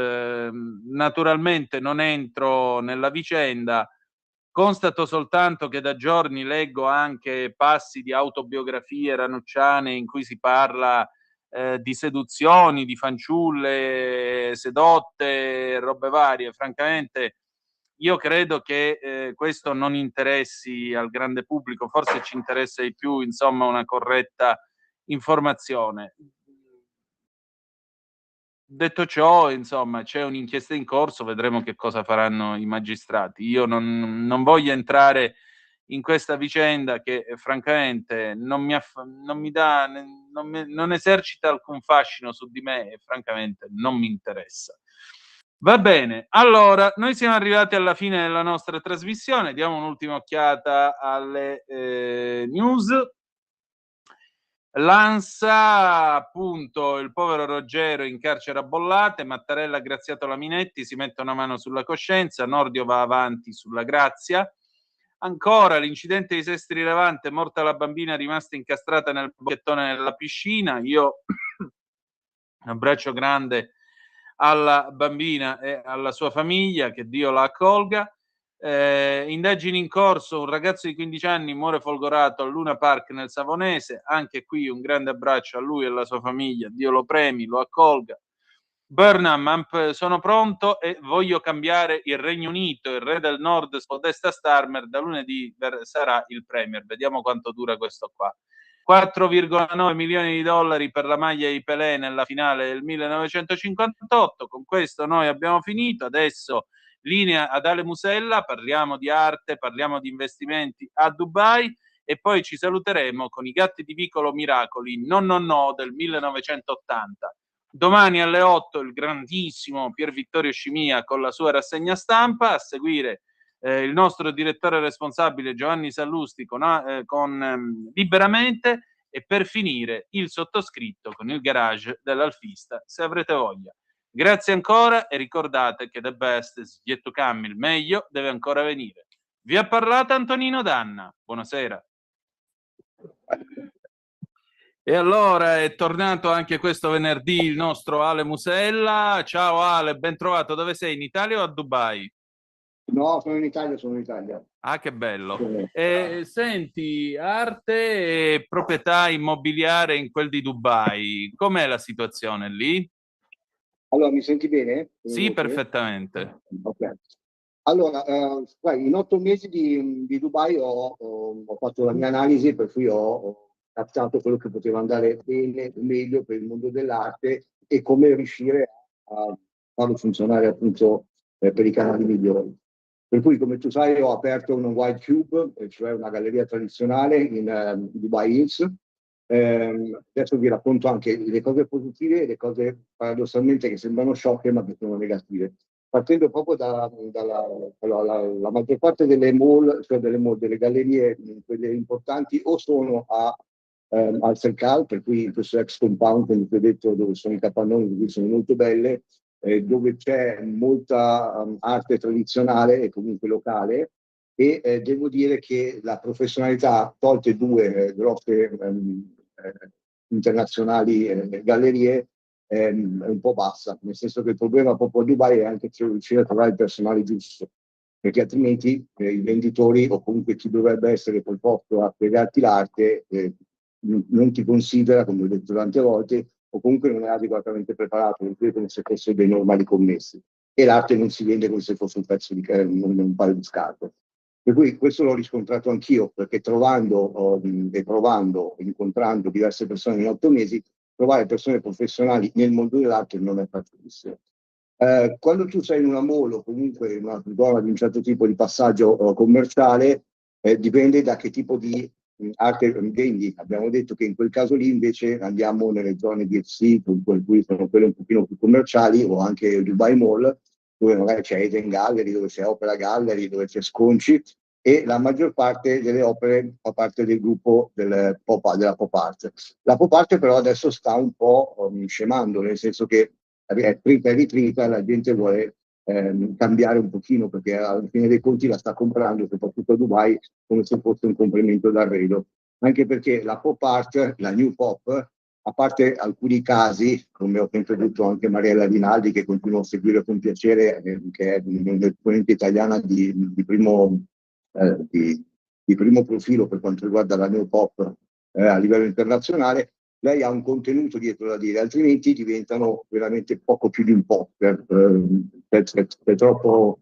[SPEAKER 2] naturalmente non entro nella vicenda, constato soltanto che da giorni leggo anche passi di autobiografie ranucciane in cui si parla di seduzioni, di fanciulle sedotte, robe varie. Francamente io credo che questo non interessi al grande pubblico, forse ci interessa di più, insomma, una corretta informazione. Detto ciò, insomma, c'è un'inchiesta in corso, vedremo che cosa faranno i magistrati. Io non voglio entrare in questa vicenda che francamente non esercita alcun fascino su di me e francamente non mi interessa. Va bene, allora, noi siamo arrivati alla fine della nostra trasmissione, diamo un'ultima occhiata alle news. L'ANSA, appunto, il povero Ruggero in carcere a Bollate, Mattarella ha graziato la Minetti, si mette una mano sulla coscienza, Nordio va avanti sulla grazia. Ancora l'incidente di Sestri Levante, morta la bambina rimasta incastrata nel bocchettone della piscina. Io un abbraccio grande alla bambina e alla sua famiglia, che Dio la accolga. Indagini in corso, un ragazzo di 15 anni muore folgorato al Luna Park nel Savonese, anche qui un grande abbraccio a lui e alla sua famiglia, Dio lo premi, lo accolga. Burnham, sono pronto e voglio cambiare il Regno Unito, il re del nord Podesta Starmer da lunedì sarà il premier, vediamo quanto dura questo qua. 4,9 milioni di dollari per la maglia di Pelé nella finale del 1958, con questo noi abbiamo finito, adesso linea ad Ale Musella, parliamo di arte, parliamo di investimenti a Dubai e poi ci saluteremo con i Gatti di Vicolo Miracoli no del 1980. Domani alle 8 il grandissimo Pier Vittorio Scimia con la sua rassegna stampa, a seguire il nostro direttore responsabile Giovanni Sallusti con Liberamente e per finire il sottoscritto con il garage dell'Alfista, se avrete voglia. Grazie ancora e ricordate che the best is yet to come, il meglio deve ancora venire. Vi ha parlato Antonino Danna, buonasera. E allora è tornato anche questo venerdì il nostro Ale Musella. Ciao Ale, ben trovato. Dove sei? In Italia o a Dubai?
[SPEAKER 13] No, sono in Italia.
[SPEAKER 2] Ah, che bello. Senti, arte e proprietà immobiliare in quel di Dubai, com'è la situazione lì?
[SPEAKER 13] Allora, mi senti bene?
[SPEAKER 2] Sì, perfettamente.
[SPEAKER 13] Ok. Allora, in 8 mesi di Dubai ho fatto la mia analisi, per cui ho captato quello che poteva andare bene, meglio per il mondo dell'arte e come riuscire a farlo funzionare appunto per i canali migliori. Per cui, come tu sai, ho aperto un White Cube, cioè una galleria tradizionale in Dubai Hills. Adesso vi racconto anche le cose positive e le cose paradossalmente che sembrano sciocche ma che sono negative. Partendo proprio la maggior parte delle mall, cioè delle gallerie, quelle importanti, o sono al Cercal, per cui in questo ex compound, come vi ho detto, dove sono i capannoni, che sono molto belle, dove c'è molta arte tradizionale e comunque locale, e devo dire che la professionalità, tolte due grosse internazionali gallerie, è un po' bassa, nel senso che il problema proprio a Dubai è anche riuscire a trovare il personale giusto, perché altrimenti i venditori o comunque chi dovrebbe essere preposto a spiegarti l'arte non ti considera, come ho detto tante volte, o comunque non è adeguatamente preparato, come se fossero dei normali commessi, e l'arte non si vende come se fosse un pezzo di un paio di scarpe. Per cui questo l'ho riscontrato anch'io, perché trovando e provando, incontrando diverse persone in 8 mesi, trovare persone professionali nel mondo dell'arte non è facilissimo. Quando tu sei in una mall o comunque in una zona di un certo tipo di passaggio commerciale, dipende da che tipo di arte vendi. Abbiamo detto che in quel caso lì invece andiamo nelle zone DFC, per cui sono quelle un pochino più commerciali, o anche Dubai Mall, dove magari c'è Eden Gallery, dove c'è Opera Gallery, dove c'è Sconci, e la maggior parte delle opere fa parte del gruppo della pop art. La pop art però adesso sta un po' scemando, nel senso che è trita e ritrita, la gente vuole cambiare un pochino, perché alla fine dei conti la sta comprando, soprattutto a Dubai, come se fosse un complemento d'arredo. Anche perché la pop art, la new pop, a parte alcuni casi, come ho sempre detto anche Mariella Rinaldi, che continuo a seguire con piacere, che è un'esponente italiana di primo profilo per quanto riguarda la new pop a livello internazionale, lei ha un contenuto dietro da dire, altrimenti diventano veramente poco più di un pop. C'è troppo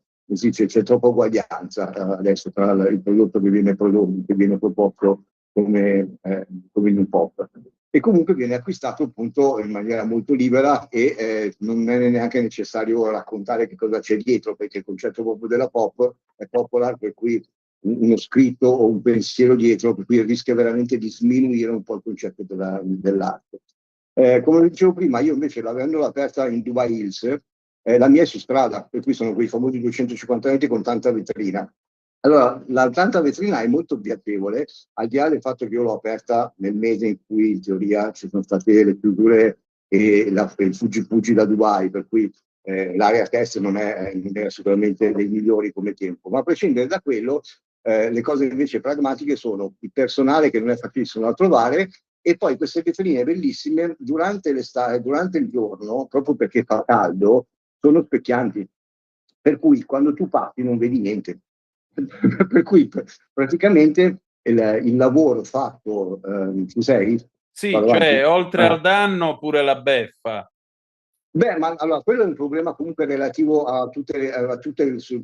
[SPEAKER 13] uguaglianza adesso tra il prodotto che viene proposto come new pop. E comunque viene acquistato appunto in maniera molto libera e non è neanche necessario raccontare che cosa c'è dietro, perché il concetto proprio della pop è popular, per cui uno scritto o un pensiero dietro, per cui rischia veramente di sminuire un po' il concetto dell'arte. Come dicevo prima, io invece, avendola aperta in Dubai Hills, la mia è su strada, per cui sono quei famosi 250 metri con tanta vetrina. Allora, la tanta vetrina è molto piacevole, al di là del fatto che io l'ho aperta nel mese in cui in teoria ci sono state le chiusure e il fuggi da Dubai, per cui l'area test non è sicuramente dei migliori come tempo. Ma a prescindere da quello, le cose invece pragmatiche sono il personale, che non è facilissimo da trovare, e poi queste vetrine bellissime durante l'estate, durante il giorno, proprio perché fa caldo, sono specchianti. Per cui quando tu passi non vedi niente. Per cui praticamente il lavoro fatto, ci sei?
[SPEAKER 2] Sì, cioè oltre al danno pure la beffa.
[SPEAKER 13] Beh, ma allora quello è un problema comunque relativo a tutte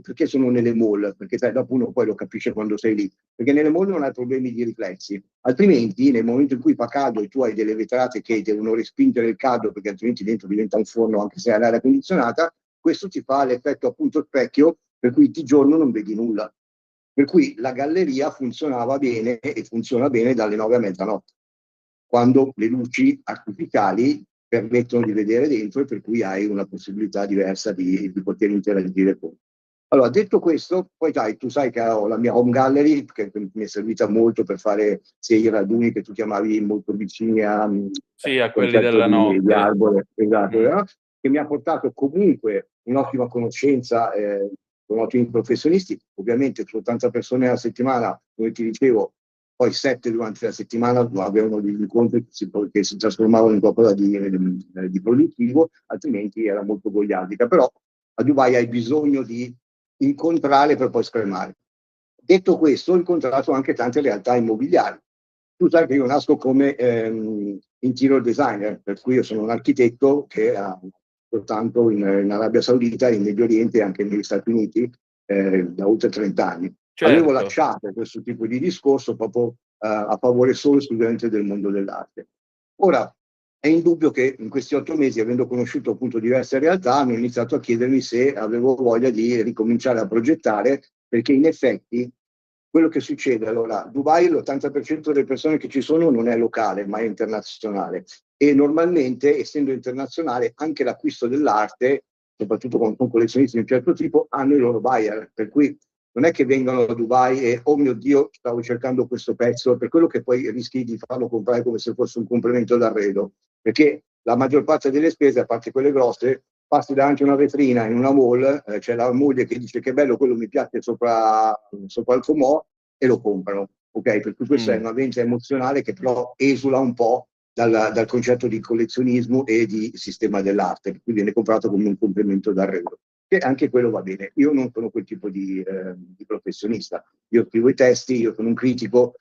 [SPEAKER 13] perché sono nelle mall, perché sai, dopo uno poi lo capisce quando sei lì, perché nelle mall non hai problemi di riflessi, altrimenti nel momento in cui fa caldo e tu hai delle vetrate che devono respingere il caldo, perché altrimenti dentro diventa un forno anche se hai l'aria condizionata, questo ti fa l'effetto appunto specchio, per cui di giorno non vedi nulla. Per cui la galleria funzionava bene e funziona bene dalle 9 a mezzanotte, quando le luci artificiali permettono di vedere dentro e per cui hai una possibilità diversa di poter interagire con. Allora, detto questo, poi tu sai che ho la mia home gallery, che mi è servita molto per fare sia i raduni che tu chiamavi molto vicini a
[SPEAKER 2] quelli della notte.
[SPEAKER 13] Di Arbore, esatto, che mi ha portato comunque un'ottima conoscenza con ottimi professionisti, ovviamente 80 persone alla settimana, come ti dicevo, poi 7 durante la settimana avevano degli incontri che si trasformavano in qualcosa di produttivo, altrimenti era molto goliardica. Però a Dubai hai bisogno di incontrare per poi spremare. Detto questo, ho incontrato anche tante realtà immobiliari. Tu sai che io nasco come interior designer, per cui io sono un architetto che ha soltanto in Arabia Saudita, in Medio Oriente e anche negli Stati Uniti da oltre 30 anni.
[SPEAKER 2] Certo.
[SPEAKER 13] Avevo lasciato questo tipo di discorso proprio a favore solo esclusivamente del mondo dell'arte. Ora, è indubbio che in questi 8 mesi, avendo conosciuto appunto diverse realtà, hanno iniziato a chiedermi se avevo voglia di ricominciare a progettare, perché in effetti quello che succede, allora, Dubai l'80% delle persone che ci sono non è locale, ma è internazionale. E normalmente, essendo internazionale, anche l'acquisto dell'arte, soprattutto con collezionisti di un certo tipo, hanno i loro buyer. Per cui non è che vengono a Dubai e, oh mio Dio, stavo cercando questo pezzo, per quello che poi rischi di farlo comprare come se fosse un complemento d'arredo. Perché la maggior parte delle spese, a parte quelle grosse, passi davanti a una vetrina in una mall, c'è la moglie che dice che bello, quello mi piace sopra il comò, e lo comprano. Ok? Per cui questa è una vendita emozionale che però esula un po' dal concetto di collezionismo e di sistema dell'arte, per cui viene comprato come un complemento d'arredo. E anche quello va bene. Io non sono quel tipo di professionista. Io scrivo i testi, io sono un critico,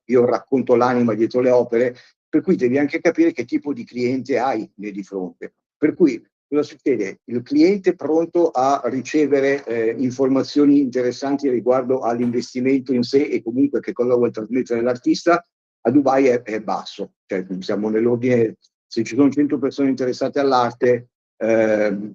[SPEAKER 13] io racconto l'anima dietro le opere, per cui devi anche capire che tipo di cliente hai lì di fronte. Per cui cosa succede? Il cliente pronto a ricevere informazioni interessanti riguardo all'investimento in sé e comunque che cosa vuole trasmettere l'artista, a Dubai è basso. Cioè, siamo nell'ordine, se ci sono 100 persone interessate all'arte,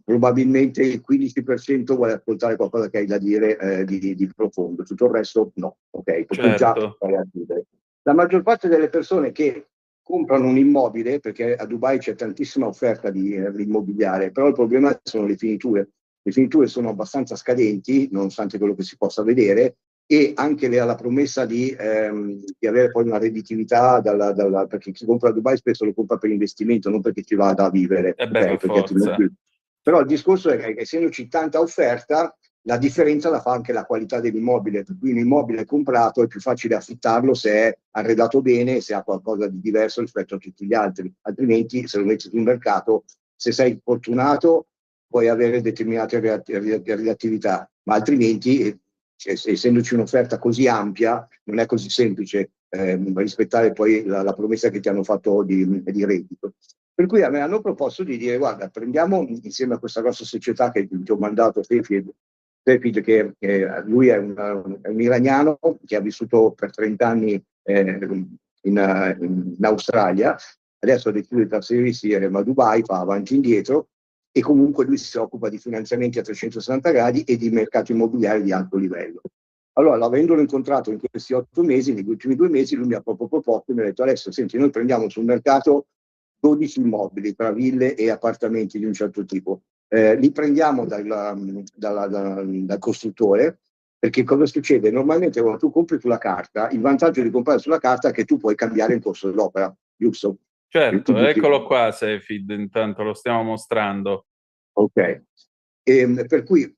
[SPEAKER 13] probabilmente il 15% vuole ascoltare qualcosa che hai da dire di profondo, tutto il resto no. Ok? Perché già vai a chiudere. La maggior parte delle persone che comprano un immobile, perché a Dubai c'è tantissima offerta di immobiliare, però il problema sono le finiture. Le finiture sono abbastanza scadenti, nonostante quello che si possa vedere, e anche la promessa di avere poi una redditività, perché chi compra a Dubai spesso lo compra per investimento, non perché ci vada a vivere. Però il discorso è che essendoci tanta offerta, la differenza la fa anche la qualità dell'immobile, per cui un immobile comprato è più facile affittarlo se è arredato bene, se ha qualcosa di diverso rispetto a tutti gli altri, altrimenti se lo metti sul mercato, se sei fortunato puoi avere determinate reattività, ma altrimenti, essendoci un'offerta così ampia, non è così semplice rispettare poi la promessa che ti hanno fatto di reddito. Per cui a me hanno proposto di dire, guarda, prendiamo insieme a questa grossa società che ti ho mandato, Sefid, che lui è un iraniano che ha vissuto per 30 anni in Australia, adesso ha deciso di trasferirsi a Dubai, fa avanti e indietro, e comunque lui si occupa di finanziamenti a 360 gradi e di mercato immobiliare di alto livello. Allora, avendolo incontrato in questi 8 mesi, negli ultimi 2 mesi, lui mi ha proprio proposto, mi ha detto, adesso senti, noi prendiamo sul mercato 12 immobili tra ville e appartamenti di un certo tipo. Li prendiamo dal costruttore, perché cosa succede? Normalmente quando tu compri sulla carta, il vantaggio di comprare sulla carta è che tu puoi cambiare il corso dell'opera, giusto?
[SPEAKER 2] Certo, eccolo qua Sefid, intanto lo stiamo mostrando.
[SPEAKER 13] Ok, per cui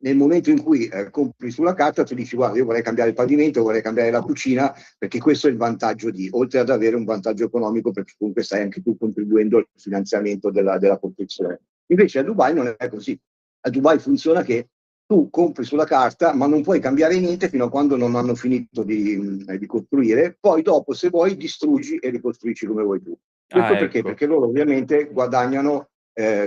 [SPEAKER 13] nel momento in cui compri sulla carta tu dici guarda, io vorrei cambiare il pavimento, vorrei cambiare la cucina, perché questo è il vantaggio oltre ad avere un vantaggio economico, perché comunque stai anche tu contribuendo al finanziamento della costruzione. Invece a Dubai non è così. A Dubai funziona che tu compri sulla carta, ma non puoi cambiare niente fino a quando non hanno finito di costruire, poi dopo se vuoi distruggi e ricostruisci come vuoi tu. Questo perché?
[SPEAKER 2] Ecco.
[SPEAKER 13] Perché loro ovviamente guadagnano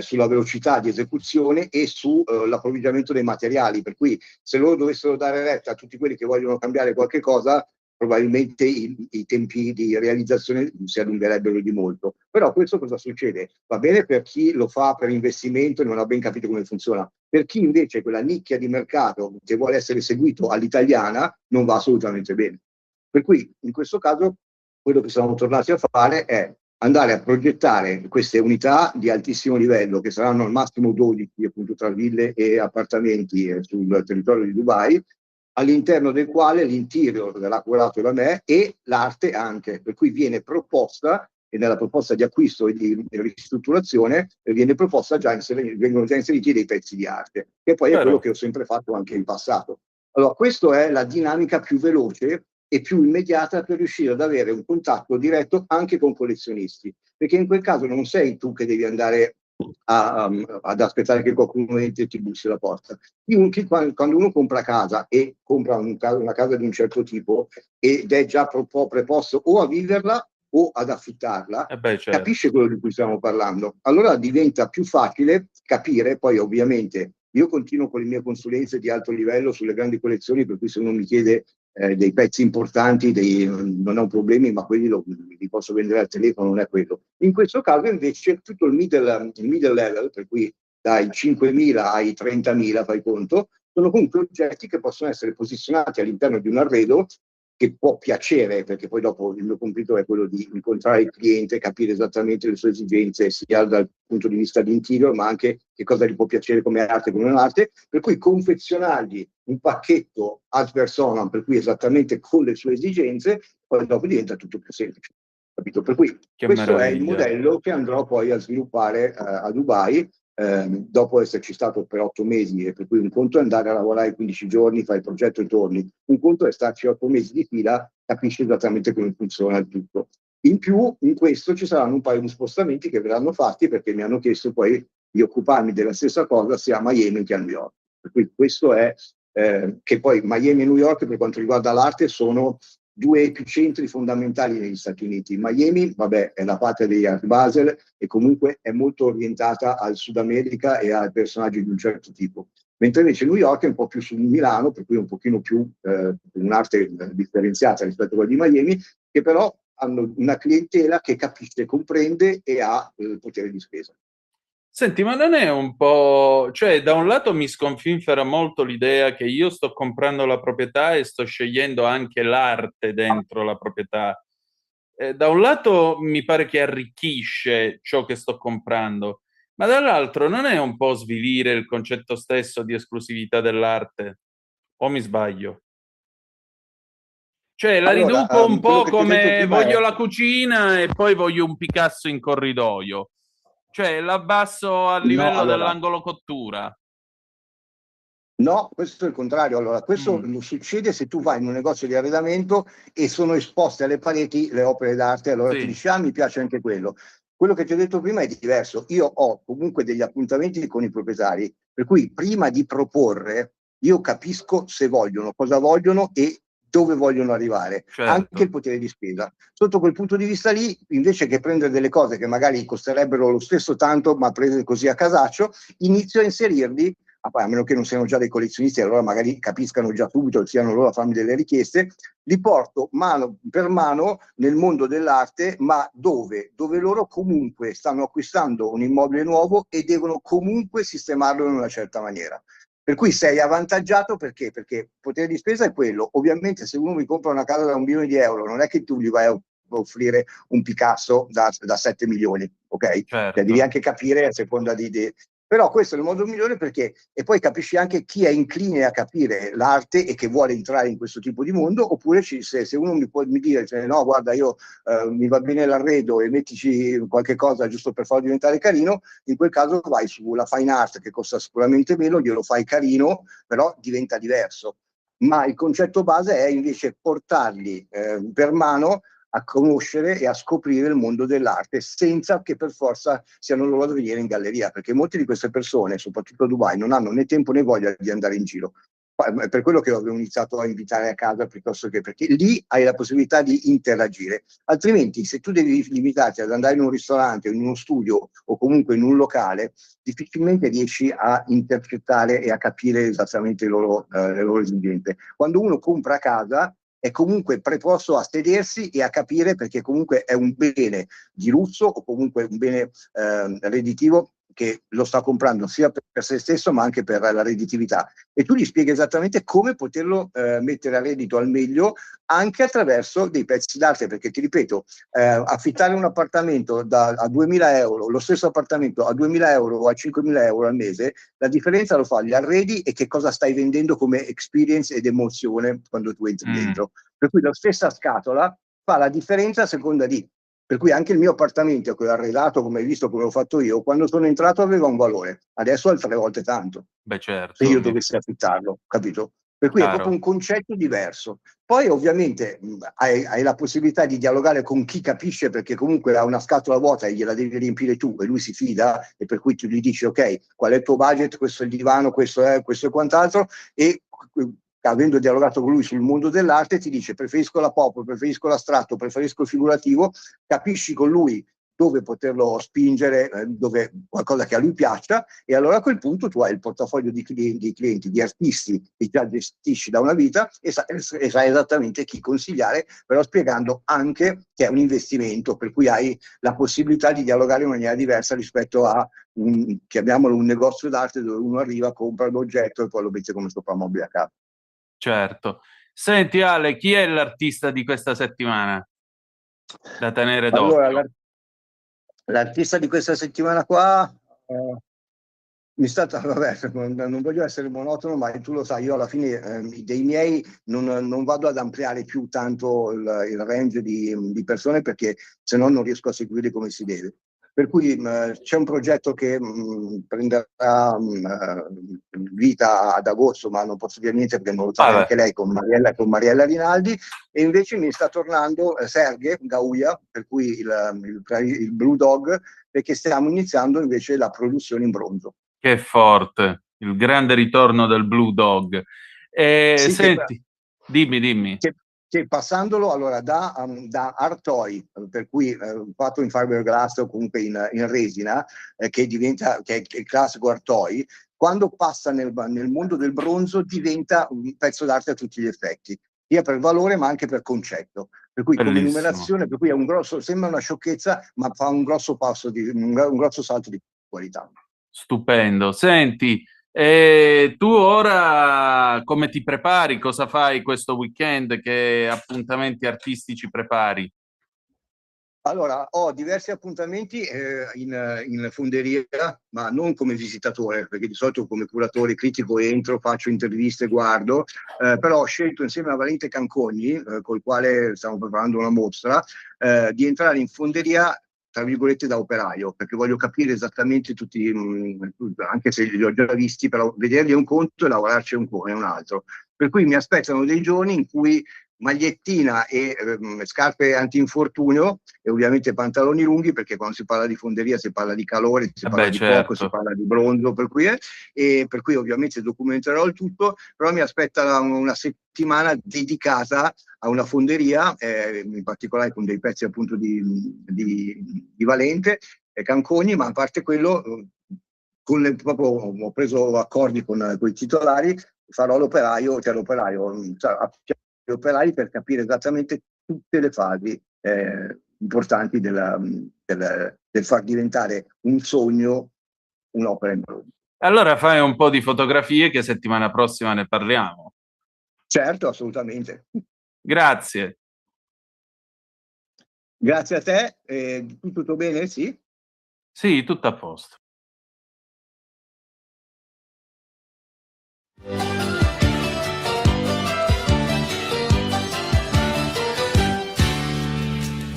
[SPEAKER 13] sulla velocità di esecuzione e sull'approvvigionamento dei materiali, per cui se loro dovessero dare retta a tutti quelli che vogliono cambiare qualche cosa, probabilmente i tempi di realizzazione si allungherebbero di molto. Però questo cosa succede? Va bene per chi lo fa per investimento e non ha ben capito come funziona. Per chi invece quella nicchia di mercato che vuole essere seguito all'italiana non va assolutamente bene. Per cui in questo caso quello che siamo tornati a fare è andare a progettare queste unità di altissimo livello, che saranno al massimo 12, appunto, tra ville e appartamenti sul territorio di Dubai, all'interno del quale l'interior verrà curato da me e l'arte anche, per cui viene proposta, e nella proposta di acquisto e di ristrutturazione vengono già inseriti dei pezzi di arte, che poi è quello che ho sempre fatto anche in passato. Allora, questa è la dinamica più veloce e più immediata per riuscire ad avere un contatto diretto anche con collezionisti, perché in quel caso non sei tu che devi andare ad aspettare che qualcuno entri e ti bussi alla porta. Quando uno compra casa e compra una casa di un certo tipo ed è già preposto o a viverla o ad affittarla, certo, capisce quello di cui stiamo parlando. Allora diventa più facile capire. Poi ovviamente io continuo con le mie consulenze di alto livello sulle grandi collezioni, per cui se uno mi chiede dei pezzi importanti, non ho problemi, ma quelli li posso vendere al telefono, non è quello. In questo caso invece tutto il middle level, per cui dai 5.000 ai 30.000, fai conto, sono comunque oggetti che possono essere posizionati all'interno di un arredo che può piacere, perché poi dopo il mio compito è quello di incontrare il cliente, capire esattamente le sue esigenze, sia dal punto di vista di interior, ma anche che cosa gli può piacere come arte e come non arte, per cui confezionargli un pacchetto ad personam, per cui esattamente con le sue esigenze, poi dopo diventa tutto più semplice. Capito? Per cui questo è il modello che andrò poi a sviluppare a Dubai, dopo esserci stato per 8 mesi, e per cui un conto è andare a lavorare 15 giorni, fai il progetto e torni, un conto è starci 8 mesi di fila, capisci esattamente come funziona il tutto. In più, in questo ci saranno un paio di spostamenti che verranno fatti, perché mi hanno chiesto poi di occuparmi della stessa cosa sia a Miami che a New York. Per cui questo è che poi Miami e New York, per quanto riguarda l'arte, sono due epicentri fondamentali negli Stati Uniti. Miami, vabbè, è la patria degli Art Basel e comunque è molto orientata al Sud America e a personaggi di un certo tipo. Mentre invece New York è un po' più su Milano, per cui un pochino più un'arte differenziata rispetto a quella di Miami, che però hanno una clientela che capisce, comprende e ha il potere di spesa.
[SPEAKER 2] Senti, ma non è un po'... Cioè, da un lato mi sconfinfera molto l'idea che io sto comprando la proprietà e sto scegliendo anche l'arte dentro la proprietà. Da un lato mi pare che arricchisce ciò che sto comprando, ma dall'altro non è un po' svilire il concetto stesso di esclusività dell'arte? O mi sbaglio? Cioè, la riduco un po' come voglio la cucina e poi voglio un Picasso in corridoio. Cioè, l'abbasso a livello dell'angolo cottura.
[SPEAKER 13] No, questo è il contrario. Allora, questo succede se tu vai in un negozio di arredamento e sono esposte alle pareti le opere d'arte, allora ti dici, mi piace anche quello. Quello che ti ho detto prima è diverso. Io ho comunque degli appuntamenti con i proprietari, per cui prima di proporre io capisco se vogliono, cosa vogliono e dove vogliono arrivare, certo, anche il potere di spesa. Sotto quel punto di vista lì, invece che prendere delle cose che magari costerebbero lo stesso tanto, ma prese così a casaccio, inizio a inserirli, a meno che non siano già dei collezionisti, allora magari capiscano già subito, siano loro a farmi delle richieste, li porto mano per mano nel mondo dell'arte, ma dove loro comunque stanno acquistando un immobile nuovo e devono comunque sistemarlo in una certa maniera. Per cui sei avvantaggiato perché? Perché il potere di spesa è quello. Ovviamente se uno mi compra una casa da 1 milione di euro, non è che tu gli vai a offrire un Picasso da 7 milioni, ok?
[SPEAKER 2] Certo.
[SPEAKER 13] Cioè, devi anche capire a seconda di... Però questo è il modo migliore perché, e poi capisci anche chi è incline a capire l'arte e che vuole entrare in questo tipo di mondo, oppure se uno mi dire, cioè, no, guarda, io mi va bene l'arredo e mettici qualche cosa giusto per farlo diventare carino, in quel caso vai sulla fine art che costa sicuramente meno, glielo fai carino, però diventa diverso. Ma il concetto base è invece portarli per mano a conoscere e a scoprire il mondo dell'arte senza che per forza siano loro a venire in galleria, perché molte di queste persone, soprattutto a Dubai, non hanno né tempo né voglia di andare in giro. È per quello che avevo iniziato a invitare a casa, piuttosto che perché lì hai la possibilità di interagire. Altrimenti, se tu devi limitarti ad andare in un ristorante o in uno studio o comunque in un locale, difficilmente riesci a intercettare e a capire esattamente le loro esigenze. Quando uno compra casa è comunque preposto a sedersi e a capire, perché comunque è un bene di lusso o comunque un bene redditivo che lo sta comprando sia per se stesso ma anche per la redditività, e tu gli spieghi esattamente come poterlo mettere a reddito al meglio anche attraverso dei pezzi d'arte, perché ti ripeto, affittare un appartamento a 2.000 euro, lo stesso appartamento a 2.000 euro o a 5.000 euro al mese, la differenza lo fa gli arredi e che cosa stai vendendo come experience ed emozione quando tu entri dentro. Per cui la stessa scatola fa la differenza a seconda di. Per cui anche il mio appartamento, che ho arredato, come hai visto, come ho fatto io, quando sono entrato aveva un valore, adesso ha 3 volte tanto.
[SPEAKER 2] Beh, certo.
[SPEAKER 13] Se io dovessi affittarlo, capito? Per cui è proprio un concetto diverso. Poi ovviamente hai la possibilità di dialogare con chi capisce, perché comunque ha una scatola vuota e gliela devi riempire tu e lui si fida, e per cui tu gli dici ok, qual è il tuo budget, questo è il divano, questo è quant'altro, e avendo dialogato con lui sul mondo dell'arte ti dice preferisco la pop, preferisco l'astratto, preferisco il figurativo, capisci con lui dove poterlo spingere, dove qualcosa che a lui piaccia, e allora a quel punto tu hai il portafoglio di clienti, di artisti che già gestisci da una vita e sai esattamente chi consigliare, però spiegando anche che è un investimento, per cui hai la possibilità di dialogare in maniera diversa rispetto a chiamiamolo un negozio d'arte dove uno arriva, compra l'oggetto e poi lo mette come soprammobile a casa.
[SPEAKER 2] Certo. Senti Ale, chi è l'artista di questa settimana da tenere d'occhio?
[SPEAKER 13] Allora, l'artista di questa settimana qua vabbè, non voglio essere monotono, ma tu lo sai, io alla fine dei miei non vado ad ampliare più tanto il range di persone, perché se no non riesco a seguire come si deve. Per cui c'è un progetto che prenderà vita ad agosto, ma non posso dire niente perché non lo sa anche lei, con Mariella Rinaldi, e invece mi sta tornando Serghe Gauia, per cui il Blue Dog, perché stiamo iniziando invece la produzione in bronzo.
[SPEAKER 2] Che forte, il grande ritorno del Blue Dog.
[SPEAKER 13] Sì,
[SPEAKER 2] senti, dimmi.
[SPEAKER 13] Che passandolo allora da art toy, per cui fatto in fiberglass o comunque in resina, che è il classico art toy, quando passa nel mondo del bronzo diventa un pezzo d'arte a tutti gli effetti, sia per valore ma anche per concetto. Per cui come numerazione, per cui è sembra una sciocchezza, ma fa un grosso un grosso salto di qualità.
[SPEAKER 2] Stupendo. Senti, tu ora come ti prepari? Cosa fai questo weekend? Che appuntamenti artistici prepari?
[SPEAKER 13] Allora, ho diversi appuntamenti in fonderia, ma non come visitatore, perché di solito come curatore critico entro, faccio interviste, guardo, però ho scelto insieme a Valente Cancogni, col quale stiamo preparando una mostra, di entrare in fonderia tra virgolette da operaio, perché voglio capire esattamente tutti, anche se li ho già visti, però vederli è un conto e lavorarci è un altro. Per cui mi aspettano dei giorni in cui magliettina e scarpe antinfortunio e ovviamente pantaloni lunghi, perché quando si parla di fonderia si parla di calore, si parla di poco, si parla di bronzo, per cui ovviamente documenterò il tutto, però mi aspetta una settimana dedicata a una fonderia, in particolare con dei pezzi appunto di Valente e Cancogni, ma a parte quello proprio ho preso accordi con i titolari, farò l'operaio, gli operai per capire esattamente tutte le fasi importanti del far diventare un sogno un'opera in bronzo.
[SPEAKER 2] Allora fai un po' di fotografie che settimana prossima ne parliamo.
[SPEAKER 13] Certo, assolutamente.
[SPEAKER 2] Grazie.
[SPEAKER 13] Grazie a te. Tutto bene? Sì?
[SPEAKER 2] Sì, tutto a posto.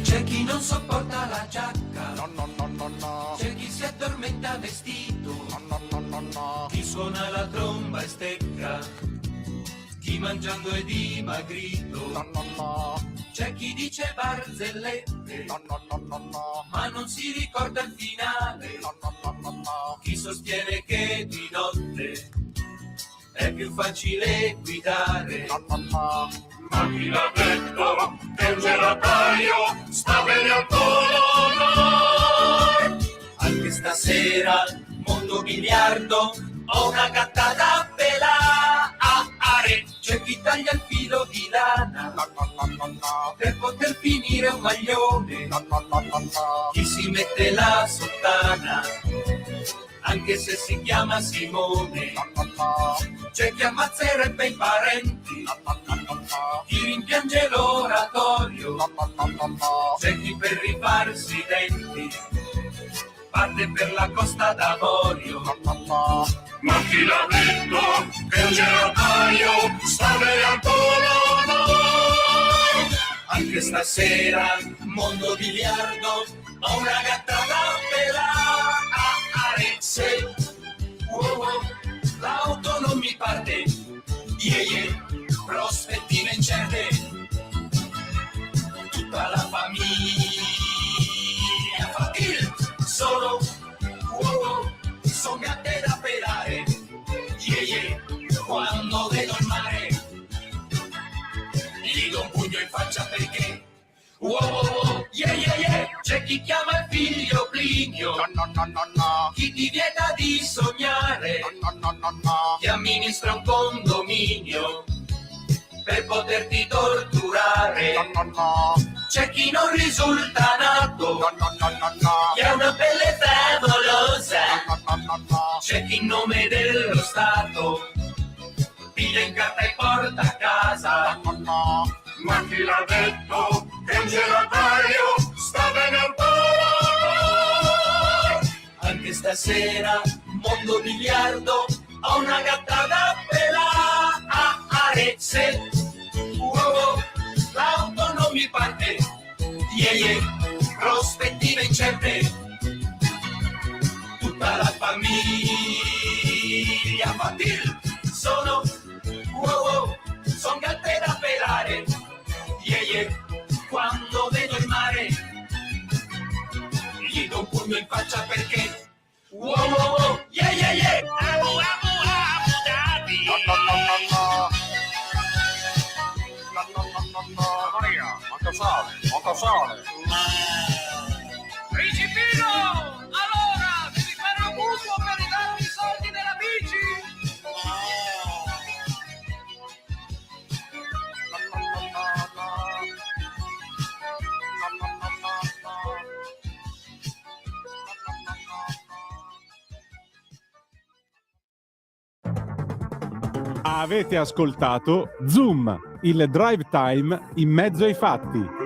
[SPEAKER 14] C'è chi non sopporta la giacca, no. C'è chi si addormenta vestito, no. Chi suona la tromba e stecca, chi mangiando è dimagrito, no. C'è chi dice barzellette, no. Ma non si ricorda il finale, no. Chi sostiene che di notte è più facile guidare, no. Ma chi l'ha detto che un gelataio sta bene al Polo Nord? Anche stasera, mondo biliardo, ho una gatta da pelare. C'è chi taglia il filo di lana, no. Per poter finire un maglione, no. Chi si mette la sottana anche se si chiama Simone. C'è chi ammazzerebbe i parenti, chi rimpiange l'oratorio, c'è chi per rifarsi i denti parte per la Costa d'Avorio. Ma chi l'ha detto che un gelataio sta bene al polo? Anche stasera, mondo biliardo, ho una gatta da pelare. Se l'auto non mi parte, prospettive incerte, tutta la famiglia fa il solo, son gatte da pelare, quando vedo il mare, gli do un pugno in faccia perché, c'è chi chiama il figlio Plinio, chi ti vieta di sognare, chi amministra un condominio per poterti torturare, c'è chi non risulta nato, chi ha una pelle favolosa, c'è chi in nome dello Stato piglia in carta e porta a casa. Ma chi l'ha detto che un gelataio sta bene al polo? Anche stasera, mondo biliardo, ho una gatta da pelare. Se l'auto non mi parte, prospettive incerte, tutta la famiglia fa il sono, son gatte da pelare, quando vedo il mare, gli do un pugno in faccia perché, Abu Dhabi.
[SPEAKER 10] Maria, manca sale.
[SPEAKER 14] Principino, allora devi fare un mutuo per ridarmi i soldi della bici.
[SPEAKER 1] Avete ascoltato Zoom, il drive time in mezzo ai fatti.